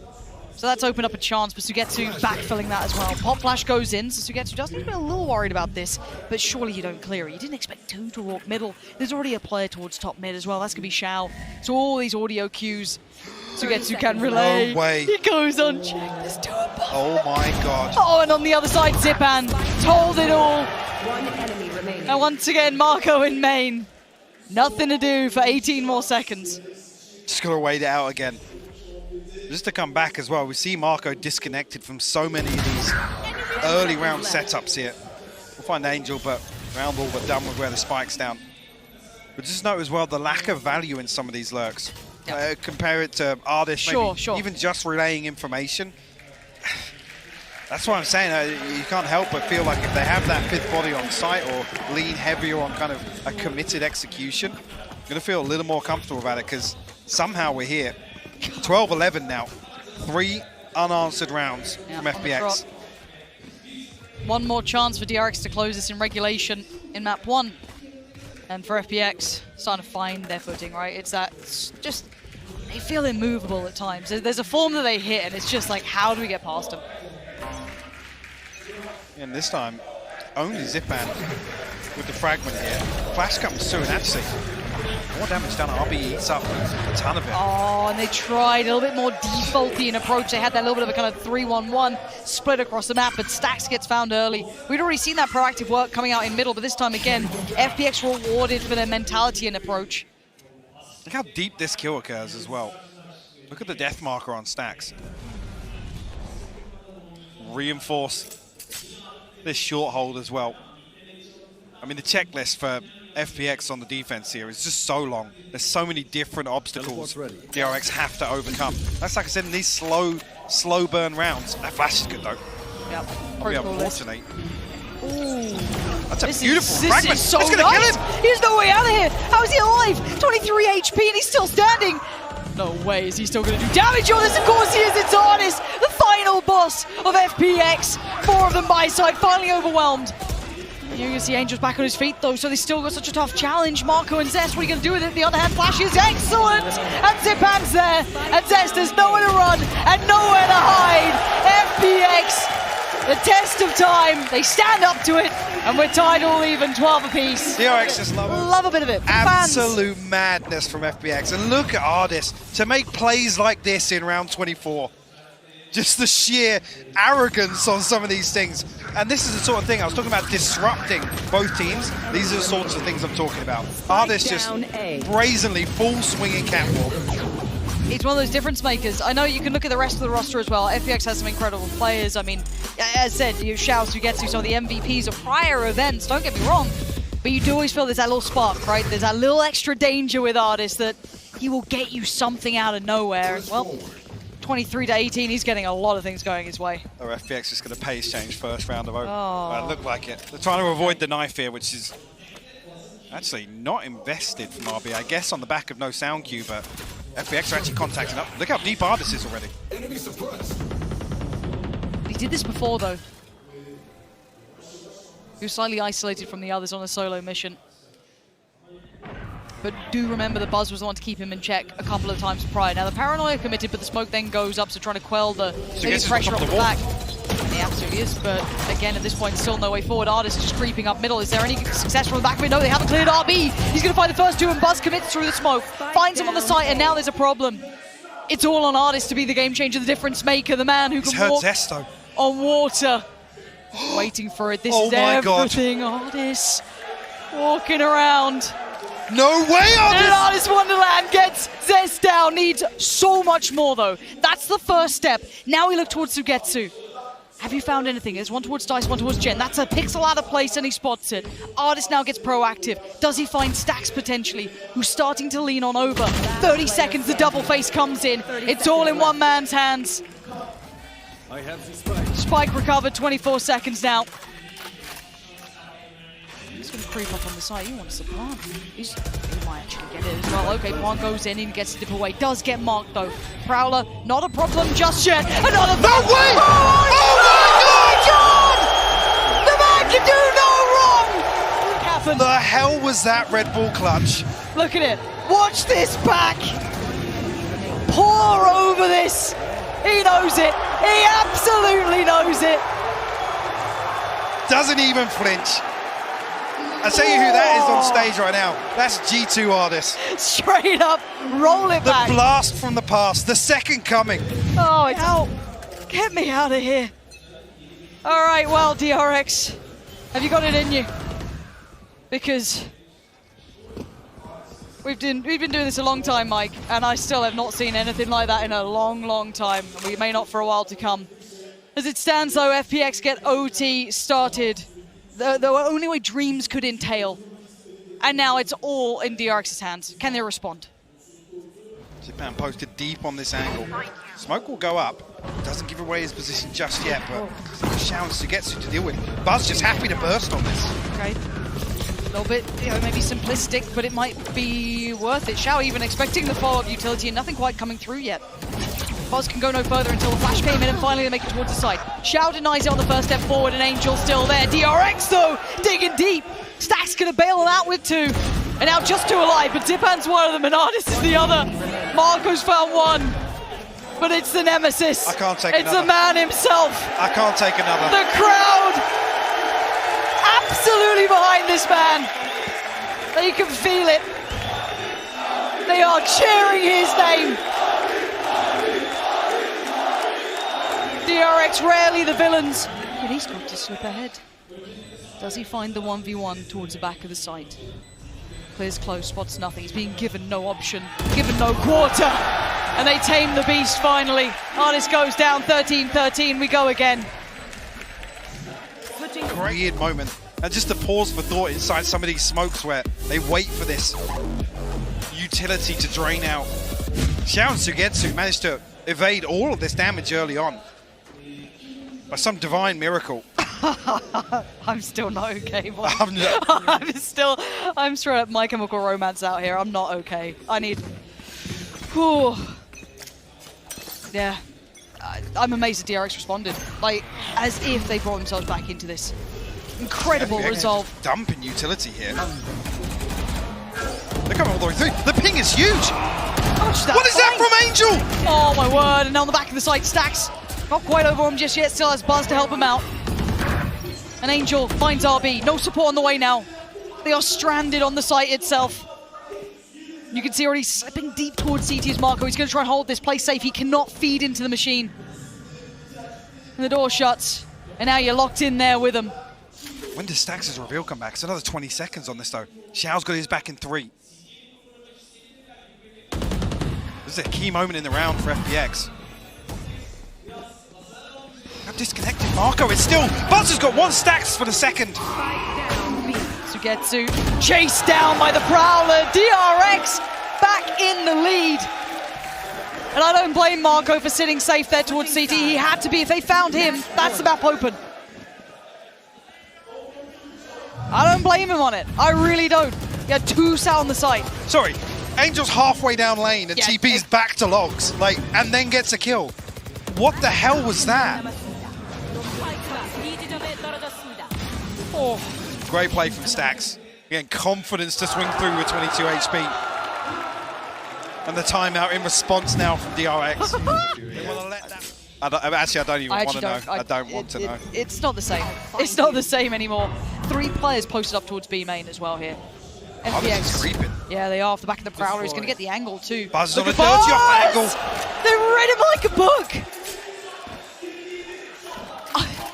So that's opened up a chance, but Sugetsu backfilling that as well. Pop flash goes in, so Sugetsu does need to be a little worried about this, but surely you don't clear it. You didn't expect 2 to walk middle. There's already a player towards top mid as well. That's going to be Shao. So all these audio cues, Sugetsu can relay. No way. He goes unchecked. There's 2 above. Oh my god. Oh, and on the other side, Zipan told it all. 1 enemy remaining. And once again, Marco in main. Nothing to do for 18 more seconds. Just got to wait it out again. Just to come back as well, we see Marco disconnected from so many of these early round setups here. We'll find Angel, but round all but done with where the spike's down. But just note as well the lack of value in some of these lurks. Compare it to Ardis, maybe even just relaying information. That's what I'm saying. You can't help but feel like if they have that 5th body on site or lean heavier on kind of a committed execution, you're going to feel a little more comfortable about it, because somehow we're here. 12-11 now. 3 unanswered rounds from FPX. One more chance for DRX to close this in regulation in map 1. And for FPX, starting to find their footing, right? It's that, just, they feel immovable at times. There's a form that they hit, and it's just like, how do we get past them? And this time, only Zipan with the fragment here. Flash comes through, and actually, more damage done. RB eats up a ton of it. Oh, and they tried a little bit more defaulty in approach. They had that little bit of a kind of 3-1-1 split across the map, but Stax gets found early. We'd already seen that proactive work coming out in middle, but this time again, FPX rewarded for their mentality and approach. Look how deep this kill occurs as well. Look at the death marker on Stax. reinforce this short hold as well. I mean, the checklist for FPX on the defense here is just so long. There's so many different obstacles DRX have to overcome. That's like I said, in these slow burn rounds. That flash is good though. Yep. Probably unfortunate. Ooh. That's a This beautiful is fragment. so That's gonna nice. kill him. He's no way out of here. How is he alive? 23 HP and he's still standing. No way is he still going to do damage on this. Of course he is. It's Artis, the final boss of FPX. 4 of them by side, finally overwhelmed. You can see Angel's back on his feet though, so they still got such a tough challenge. Marco and Zest, what are you going to do with it? The other hand, Flash is excellent. And Zipan's there. And Zest has nowhere to run and nowhere to hide. FPX. The test of time, they stand up to it, and we're tied all even, 12 apiece. DRX just Love a bit of it. absolute madness from FPX. And look at Artis to make plays like this in round 24. Just the sheer arrogance on some of these things. And this is the sort of thing I was talking about, disrupting both teams. These are the sorts of things I'm talking about. Artis just brazenly full swinging catwalk. He's one of those difference makers. I know you can look at the rest of the roster as well. FPX has some incredible players. I mean, as I said, you shouts, you get to some of the MVPs of prior events, don't get me wrong. But you do always feel there's that little spark, right? There's that little extra danger with Artis that he will get you something out of nowhere. Well, 23 to 18, he's getting a lot of things going his way. Or FPX is going to pace change first round of open. Oh. Look like it. They're trying to avoid the knife here, which is actually not invested from RB, I guess on the back of no sound cue, but FPX are actually contacting up. Look how deep Artis is already. He did this before, though. He was slightly isolated from the others on a solo mission. But do remember that Buzz was the one to keep him in check a couple of times prior. Now, the paranoia committed, but the smoke then goes up, so trying to quell the pressure off the back. He absolutely is, but again, at this point, still no way forward. Artis is just creeping up middle. Is there any success from the back of it? No, they haven't cleared RB. He's going to find the first 2, and Buzz commits through the smoke. Finds him on the site, and now there's a problem. It's all on Artis to be the game changer, the difference maker, the man who can walk on water. Waiting for it. This is everything. Artis walking around. No way, Artis! And Artis Wonderland gets Zest down. Needs so much more, though. That's the first step. Now we look towards Sugetsu. Have you found anything? There's one towards Dice, one towards Jen. That's a pixel out of place, and he spots it. Artis now gets proactive. Does he find Stacks, potentially, who's starting to lean on over? 30 seconds, the double face comes in. It's all in one man's hands. Spike recovered, 24 seconds now. He's going to creep up on the side. He wants the plant. He might actually get it as well. Okay, plant goes in and gets to dip away. Does get marked, though. Prowler, not a problem just yet. Another... No way! Oh my God! The man can do no wrong! What happened? The hell was that Red Bull clutch? Look at it. Watch this back. Pour over this. He knows it. He absolutely knows it. Doesn't even flinch. I'll tell you who that is on stage right now. That's G2 Artis. Straight up, roll it back. The blast from the past, the second coming. Oh, it's out. Get me out of here. All right, well, DRX, have you got it in you? Because we've been doing this a long time, Mike, and I still have not seen anything like that in a long, long time. And we may not for a while to come. As it stands, though, FPX get OT started the only way dreams could entail. And now it's all in DRX's hands. Can they respond? Zipan posted deep on this angle. Smoke will go up. Doesn't give away his position just yet, but Showers Sugetsu to deal with. Buzz just happy to burst on this. Okay. A little bit, maybe simplistic, but it might be worth it. Shao even expecting the follow-up utility and nothing quite coming through yet. Buzz can go no further until the flash came in and finally they make it towards the side. Shao denies it on the first step forward and Angel's still there. DRX though, digging deep. Stack's gonna bail him out with 2. And now just 2 alive, but Zipan's one of them and Artis is the other. Marco's found 1. But it's the nemesis. I can't take it's another. It's the man himself. I can't take another. The crowd absolutely behind this man. They can feel it. They are cheering his name. DRX rarely the villains, but he's got to slip ahead. Does he find the 1v1 towards the back of the site? Clears close, spots nothing. He's being given no option, given no quarter. And they tame the beast finally. Artis goes down 13-13, we go again. weird moment. And just a pause for thought inside some of these smokes where they wait for this utility to drain out. Xiao and Sugetsu managed to evade all of this damage early on. By some divine miracle. I'm still not okay, boy. I'm straight up My Chemical Romance out here. I'm not okay. I need... Whew. Yeah. I'm amazed that DRX responded. Like, as if they brought themselves back into this. Incredible resolve. Dumping utility here. They're coming all the way through. The ping is huge! What is that from Angel? Oh my word, and on the back of the site, Stax. Not quite over him just yet, still has Buzz to help him out. And Angel finds RB. No support on the way now. They are stranded on the site itself. You can see already slipping deep towards CT's Marco. He's going to try and hold this place safe. He cannot feed into the machine. And the door shuts. And now you're locked in there with him. When does Stax's reveal come back? It's another 20 seconds on this though. Xiao's got his back in 3. This is a key moment in the round for FPX. How disconnected Marco is still. Buzz has got 1 Stax for the second. Sugetsu chased down by the Prowler. DRX back in the lead. And I don't blame Marco for sitting safe there towards CT. He had to be. If they found him, that's the map open. I don't blame him on it. I really don't. He had 2 sat on the site. Sorry, Angel's halfway down lane and TP's back to logs, like, and then gets a kill. What the hell was that? Oh, great play from Stax. Again, confidence to swing through with 22 HP. And the timeout in response now from DRX. Actually, I don't even want to know. I don't want to know. It's not the same. It's not the same anymore. 3 players posted up towards B main as well here. FPX. Creeping. Yeah, they are off the back of the Prowler. He's going to get the angle too. Buzz on a dirty off angle. They read him like a book.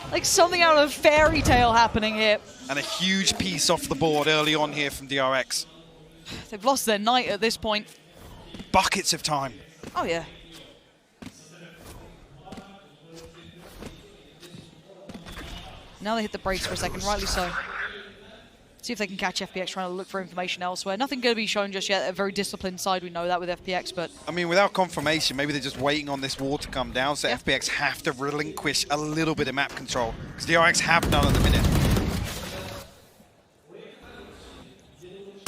Like something out of a fairy tale happening here. And a huge piece off the board early on here from DRX. They've lost their night at this point. Buckets of time. Oh, yeah. Now they hit the brakes for a second, rightly so. See if they can catch FPX trying to look for information elsewhere. Nothing going to be shown just yet. A very disciplined side, we know that with FPX, but... I mean, without confirmation, maybe they're just waiting on this wall to come down, so FPX have to relinquish a little bit of map control, because DRX have none at the minute.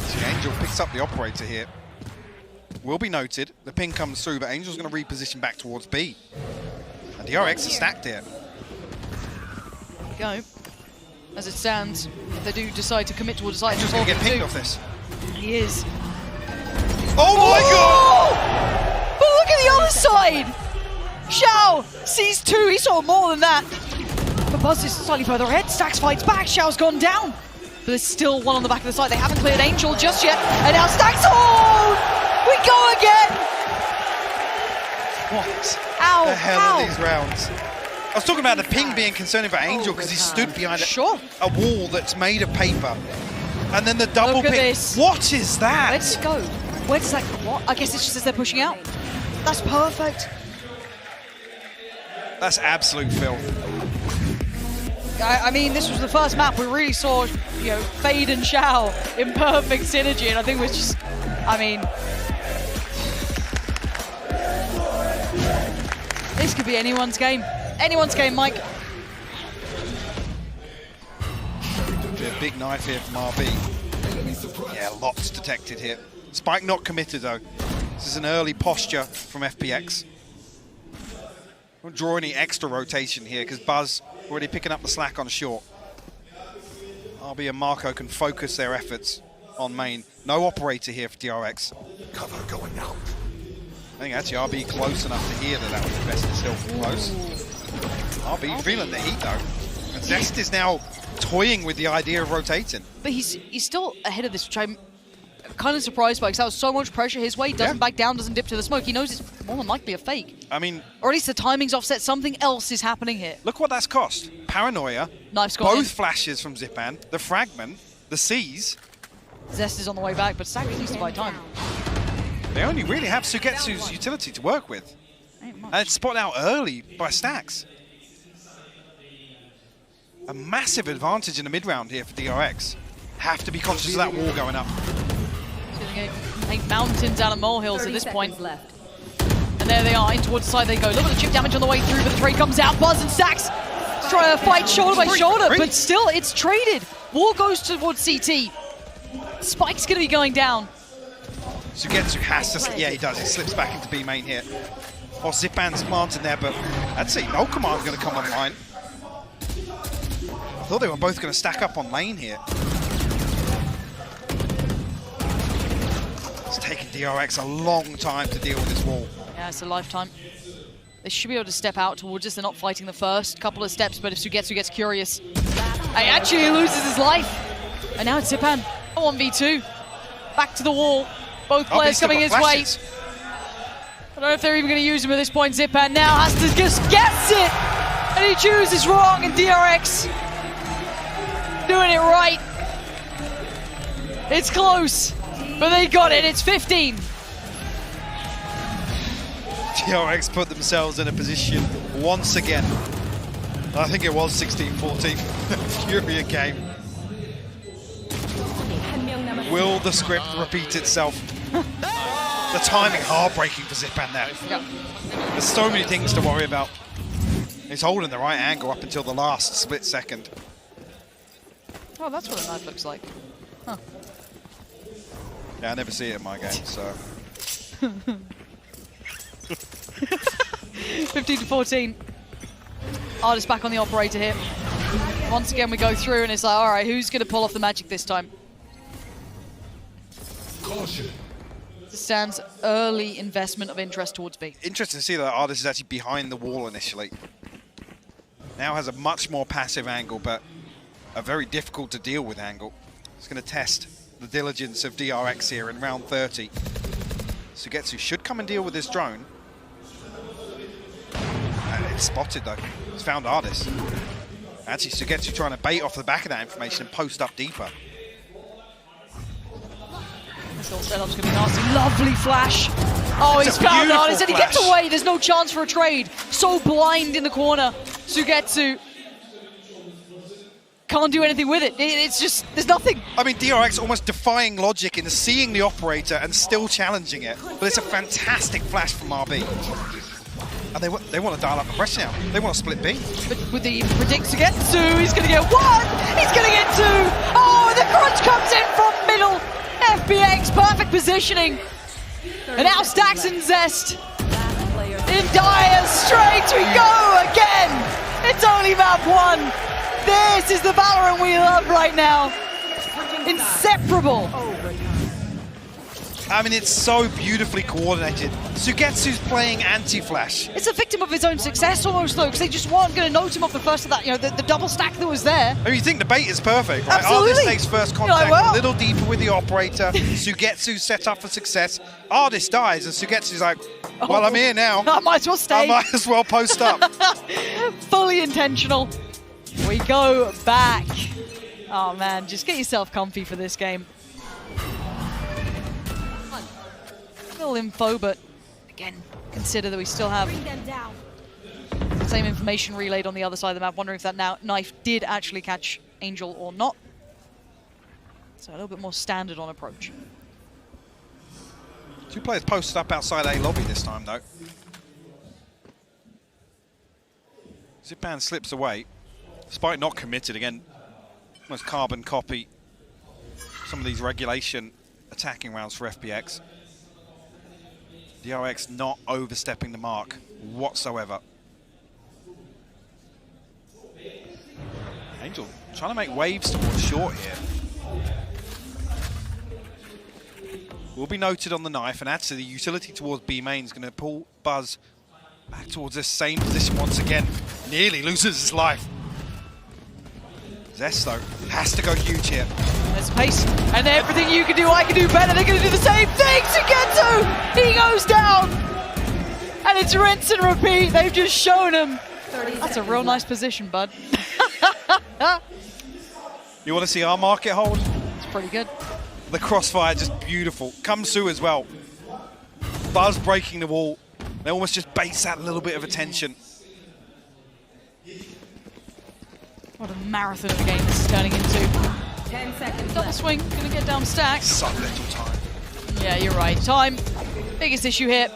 So Angel picks up the operator here. Will be noted. The ping comes through, but Angel's going to reposition back towards B. And DRX is stacked here. Go. As it stands, if they do decide to commit towards the site, Angel's going to get pinged off this. He is. Oh my god! But look at the other side! Xiao sees 2, he saw more than that. But Buzz is slightly further ahead. Stax fights back, Xiao's gone down. But there's still 1 on the back of the site. They haven't cleared Angel just yet. And now Stax, oh! We go again! What Ow, the hell are these rounds? I was talking about the ping being concerning for Angel because he stood behind a wall that's made of paper. And then the double ping. This. What is that? Let's go. Where does that what? I guess it's just as they're pushing out. That's perfect. That's absolute filth. I mean, this was the first map we really saw, you know, Fade and Xiao in perfect synergy, and I think it was just, I mean, this could be anyone's game. Anyone's game, Mike. A big knife here from RB. Yeah, lots detected here. Spike not committed though. This is an early posture from FPX. Won't draw any extra rotation here because Buzz already picking up the slack on short. RB and Marco can focus their efforts on main. No operator here for DRX. Cover going out. I think actually RB close enough to hear that was invested still close. RB feeling the heat though. And Zest is now toying with the idea of rotating. But he's still ahead of this, which I'm kind of surprised by, because that was so much pressure his way. Doesn't back down, doesn't dip to the smoke. He knows it's more than likely a fake. I mean... Or at least the timing's offset. Something else is happening here. Look what that's cost. Paranoia. Knife's gone both flashes from Zipan. The fragment. The C's. Zest is on the way back, but Stack needs to buy time. They only really have Sugetsu's utility to work with. And it's spotted out early by Stax. a massive advantage in the mid-round here for DRX. Have to be conscious of that wall going up. Make mountains out of molehills at this point. Left. And there they are, in towards the side they go. Look at the chip damage on the way through, but the trade comes out. Buzz and Sax try to fight shoulder by shoulder, but still, it's traded. Wall goes towards CT. Spike's going to be going down. Sugetsu has to, yeah, he does. He slips back into B main here. Or Zipan's planted there, but I'd say no command's going to come online. I thought they were both going to stack up on lane here. It's taken DRX a long time to deal with this wall. Yeah, it's a lifetime. They should be able to step out towards us. They're not fighting the first couple of steps, but if Sugetsu gets curious, he actually loses his life. And now it's Zipan. 1v2. Back to the wall. Both players coming his way. I don't know if they're even going to use him at this point. Zipan now has to just guess it! And he chooses wrong, and DRX doing it right. It's close, but they got it. It's 15. DRX put themselves in a position once again. I think it was 16-14. Fury game. Will the script repeat itself? The timing heartbreaking for Zipan there. Yep. There's so many things to worry about. He's holding the right angle up until the last split second. Oh, that's what a knife looks like. Huh. Yeah, I never see it in my game, so. 15-14. Artist back on the operator here. Once again, we go through and it's like, all right, who's going to pull off the magic this time? Caution. This stands early investment of interest towards B. Interesting to see that Artist is actually behind the wall initially. Now has a much more passive angle, but a very difficult to deal with angle. It's going to test the diligence of DRX here in round 30. Sugetsu should come and deal with this drone. It's spotted though. It's found Artist. Actually, Sugetsu trying to bait off the back of that information and post up deeper. This whole setup's going to be nasty. Lovely flash. Oh, he's found Artist and he gets away. There's no chance for a trade. So blind in the corner. Sugetsu can't do anything with it. It's just, there's nothing. I mean, DRX almost defying logic in seeing the operator and still challenging it. But it's a fantastic flash from RB. And they want to dial up the pressure now. They want to split B. But would they even predict Sugetsu? He's going to get one. He's going to get two. Oh, the crunch comes in from middle. FBX, perfect positioning. And now Stacks and Zest. In dire straits we go again. It's only map one. This is the Valorant we love right now. Inseparable. I mean, it's so beautifully coordinated. Sugetsu's playing anti-flash. It's a victim of his own success almost though, because they just weren't going to note him off the first of that, you know, the double stack that was there. I mean, you think the bait is perfect, right? Absolutely. Artist takes first contact, well. a little deeper with the operator. Sugetsu set up for success. Artist dies, and Sugetsu's like, well, I'm here now. I might as well stay. I might as well post up. Fully intentional. We go back. Oh man, just get yourself comfy for this game. Little info, but again, consider that we still have Bring them down. the same information relayed on the other side of the map. Wondering if that knife did actually catch Angel or not. So a little bit more standard on approach. Two players posted up outside A lobby this time, though. Zipan slips away. Spike not committed again. Almost carbon copy some of these regulation attacking rounds for FBX. DRX not overstepping the mark whatsoever. Angel trying to make waves towards short here. Will be noted on the knife, and actually the utility towards B main is going to pull Buzz back towards this same position once again. Nearly loses his life. Zest, though, has to go huge here. There's pace, and everything you can do, I can do better. They're going to do the same thing. Sugetsu, he goes down, and it's rinse and repeat. They've just shown him. That's a real nice position, bud. You want to see our market hold? It's pretty good. The crossfire just beautiful. Kamsu as well. Buzz breaking the wall. They almost just base that little bit of attention. What a marathon of a game this is turning into. 10 seconds Double left. swing, gonna get down stacks. So little time. Yeah, you're right. Time, biggest issue here.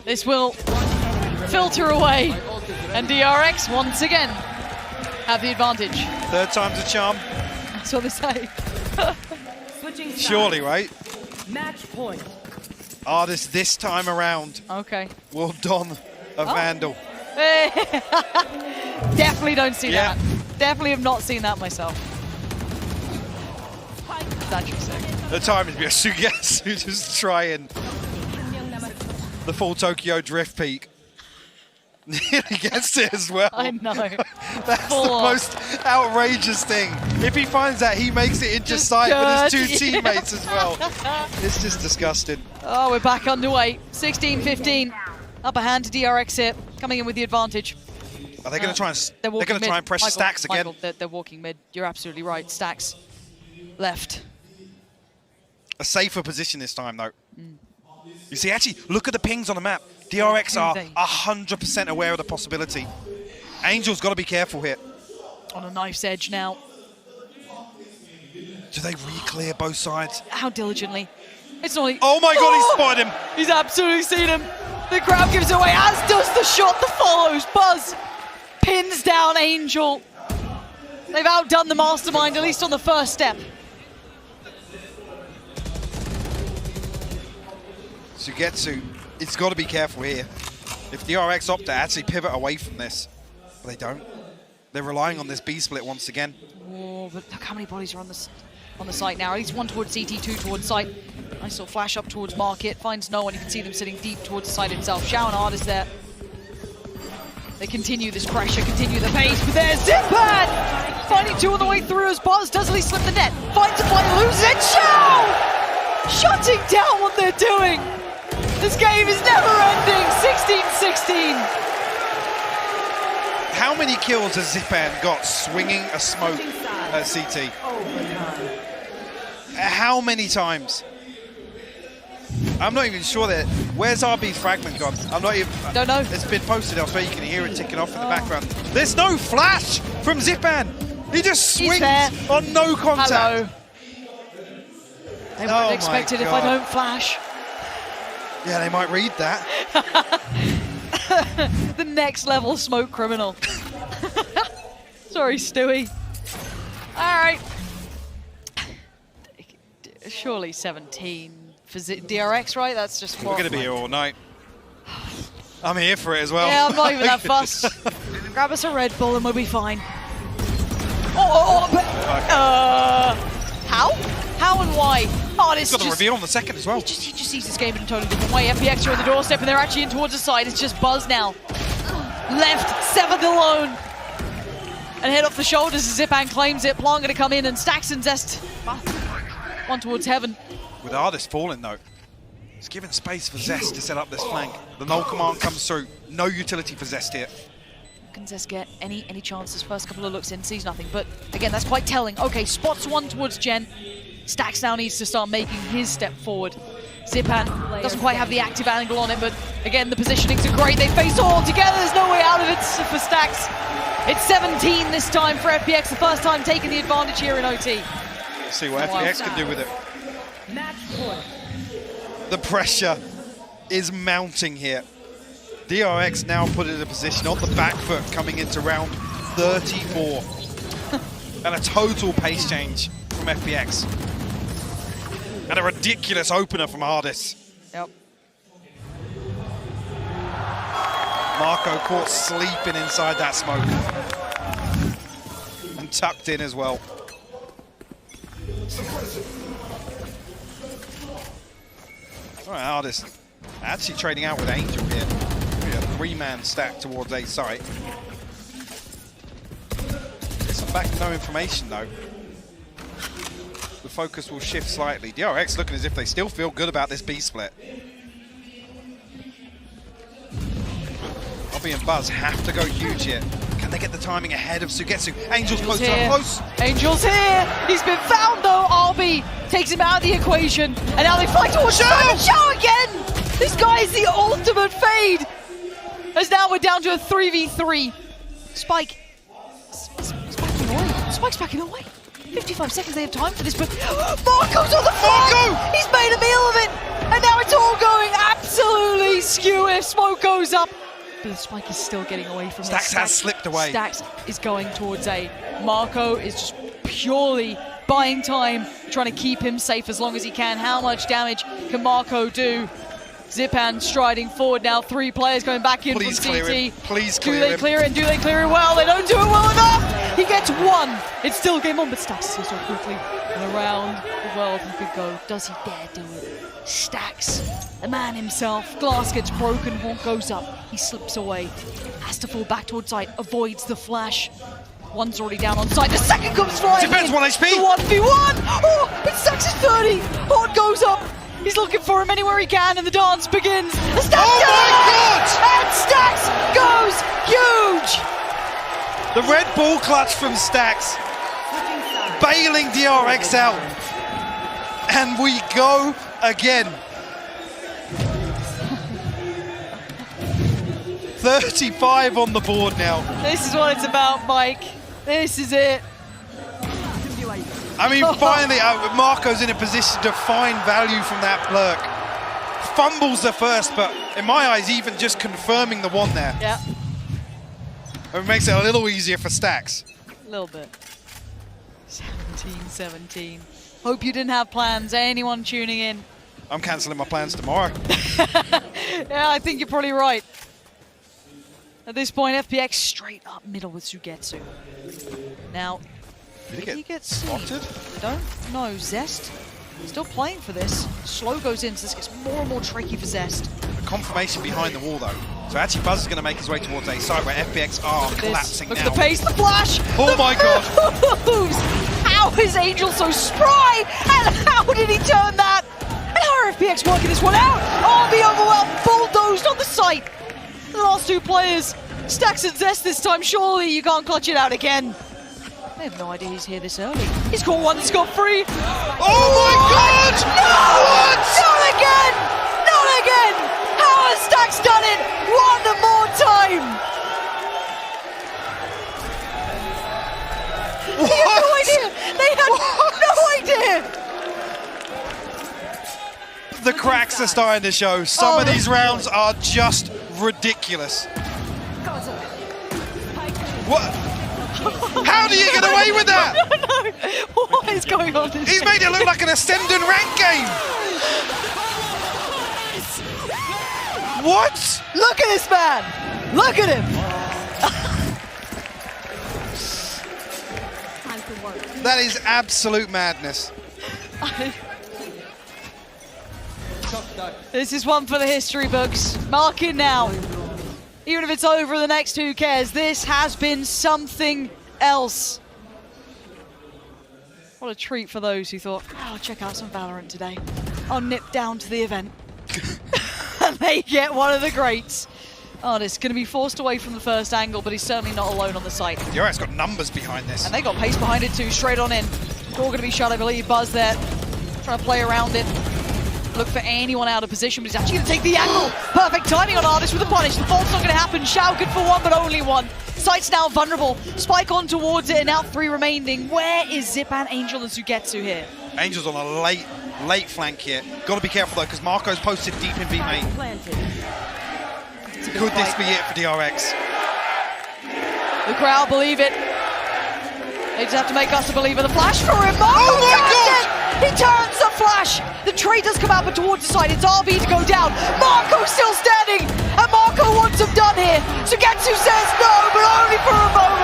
This will filter away. And DRX, once again, have the advantage. Third time's a charm. That's what they say. Switching sides. Surely, right? Match point. Artist this time around Okay. will don a Vandal. Definitely don't see Yeah. that. Definitely have not seen that myself. That's actually sick. The time is Sugetsu just trying the full Tokyo drift peak. Nearly gets it as well. I know. That's Full the on. most outrageous thing. If he finds that, he makes it into Just sight with his dirty. 2 teammates as well. It's just disgusting. Oh, we're back underway. 16-15. Upper hand to DRX here, coming in with the advantage. Are they going to try and They're going to walking try mid. and pressure Michael, stacks again? Michael, they're walking mid. You're absolutely right. Stacks left. A safer position this time, though. You see, actually, look at the pings on the map. DRX are 100% aware of the possibility. Angel's got to be careful here. On a knife's edge now. Do they re-clear both sides? How diligently. It's not. Oh my God, he spotted him. He's absolutely seen him. The crowd gives it away, as does the shot that follows. Buzz pins down Angel. They've outdone the mastermind, at least on the first step. Sugetsu, it's got to be careful here. If DRX opt to actually pivot away from this, but they don't. They're relying on this B split once again. Oh, but look how many bodies are on the site now. At least one towards CT, 2 towards site. Nice little flash up towards market. Finds no one. You can see them sitting deep towards the site itself. Xiao and Ard is there. They continue this pressure, continue the pace. But there's Zipan! Finding 2 on the way through as Buzz does at least slip the net. Finds a play, loses it. Xiao! Shutting down what they're doing. This game is never ending. 16-16. How many kills has Zipan got swinging a smoke at CT? How many times? I'm not even sure that. Where's RB's fragment gone? I'm not even. Don't know. It's been posted elsewhere. You can hear it ticking off in the background. There's no flash from Zipan. He just He's swings there. on no contact. Hello. They Oh won't my expect it if I God. don't flash. Yeah, they might read that. The next level smoke criminal. Sorry, Stewie. All right. Surely 17 for DRX, right? That's just more. We're going to be here all night. I'm here for it as well. Yeah, I'm not even that fussed. Grab us a Red Bull and we'll be fine. How? How and why? Oh, this Got the just... reveal on the second as well. He just sees this game in a totally different way. FPX are on the doorstep and they're actually in towards the side. It's just Buzz now. Left, 7th alone. And head off the shoulders as Zipan claims it. Blanc gonna come in and Stacks and Zest. One towards heaven. With Ardis falling though, it's given space for Zest to set up this flank. The null command comes through. No utility for Zest here. Can Zest get any chance? His first couple of looks in, sees nothing. But again, that's quite telling. Okay, spots one towards Gen. Stacks now needs to start making his step forward. Zipan doesn't quite have the active angle on it, but again, the positionings are great. They face all together. There's no way out of it for Stacks. It's 17 this time for FPX, the first time taking the advantage here in OT. Let's see what FPX can do with it. Match point. The pressure is mounting here. DRX now put in a position on the back foot coming into round 34. And a total pace change from FPX. And a ridiculous opener from Ardis. Yep. Marco caught sleeping inside that smoke. And tucked in as well. All right, Ardis actually trading out with Angel here. Maybe a 3-man stack towards A site. This one back, no information though. The focus will shift slightly. DRX looking as if they still feel good about this B split. Bobby and Buzz have to go huge here. Can they get the timing ahead of Sugetsu? Angel's close, here. close. Angel's here. He's been found though. RB takes him out of the equation. And now they fly towards Xiao again. This guy is the ultimate fade. As now we're down to a 3v3. Spike. Spike annoying. Spike's backing away. 55 seconds, they have time for this, but Marco's on the flag! He's made a meal of it! And now it's all going absolutely skew if smoke goes up. But the Spike is still getting away from Stax has slipped away. Stax is going towards A. Marco is just purely buying time, trying to keep him safe as long as he can. How much damage can Marco do? Zipan striding forward now. 3 players going back in Please from clear CT. him. Please Do clear they him. clear it? Do they clear it well? They don't do it well enough! He gets 1. It's still game on, but Stax is here so quickly. And around the world he could go. Does he dare do it? Stax, the man himself. Glass gets broken, Hawk goes up. He slips away. Has to fall back towards side. Avoids the flash. One's already down on side. The second comes flying. Depends in. 1 HP. The 1v1. Oh, it's Stax's 30. Hawk goes up. He's looking for him anywhere he can, and the dance begins. The Stax Oh and Stax goes huge. The red ball clutch from Stax, bailing DRX out. And we go again. 35 on the board now. This is what it's about, Mike. This is it. I mean, finally, Marco's in a position to find value from that lurk. Fumbles the first, but in my eyes, even just confirming the 1 there. Yeah, It makes it a little easier for Stax. a little bit. 17-17. Hope you didn't have plans. Anyone tuning in? I'm cancelling my plans tomorrow. Yeah, I think you're probably right. At this point, FPX straight up middle with Sugetsu. Now, Did he get seen? spotted? Don't know. Zest still playing for this. Slow goes in, so this gets more and more tricky for Zest. A confirmation behind the wall, though. So actually, Buzz is going to make his way towards a side where FPX are Look at collapsing this. now. Look at the pace, the flash! Oh the my God. moves! How is Angel so spry? And how did he turn that? And how are FPX working this one out? Oh, the overwhelmed, bulldozed on the site. The last 2 players. Stax and Zest this time. Surely you can't clutch it out again. I have no idea he's here this early. He's got 1 scot-free. Oh my God! No! What? Not again! Not again! How has Stax done it? 1 more time! What? They had no idea! They had no idea! The cracks are starting to show. Some of Oh, these rounds are just ridiculous. What? How do you get away with that? No, what is going on? He's made it look like an Ascendant rank game. What? Look at this man! Look at him! Time to work. That is absolute madness. This is one for the history books. Mark it now. Even if it's over the next, who cares? This has been something else. What a treat for those who thought, oh, I'll check out some Valorant today. I'll nip down to the event. And they get one of the greats. Artist going to be forced away from the first angle, but he's certainly not alone on the site. DRX got numbers behind this. And they got pace behind it too, straight on in. Door going to be shut, I believe. Buzz there, trying to play around it. Look for anyone out of position, but he's actually going to take the angle. Perfect timing on Artist with the punish. The fault's not going to happen. Shao good for 1, but only 1. Site's now vulnerable. Spike on towards it, and now 3 remaining. Where is Zipan, Angel, and Sugetsu here? Angel's on a late flank here. Got to be careful though, because Marco's posted deep in B main. Planted. Could this be it for DRX? The crowd believe it. They just have to make us a believer. The flash for him. Marco Oh my turns God! it! He turns the flash. The trade does come out, but towards the side, it's RB to go down. Marco still standing, and Marco wants him done here. Sugetsu says no, but only for a moment.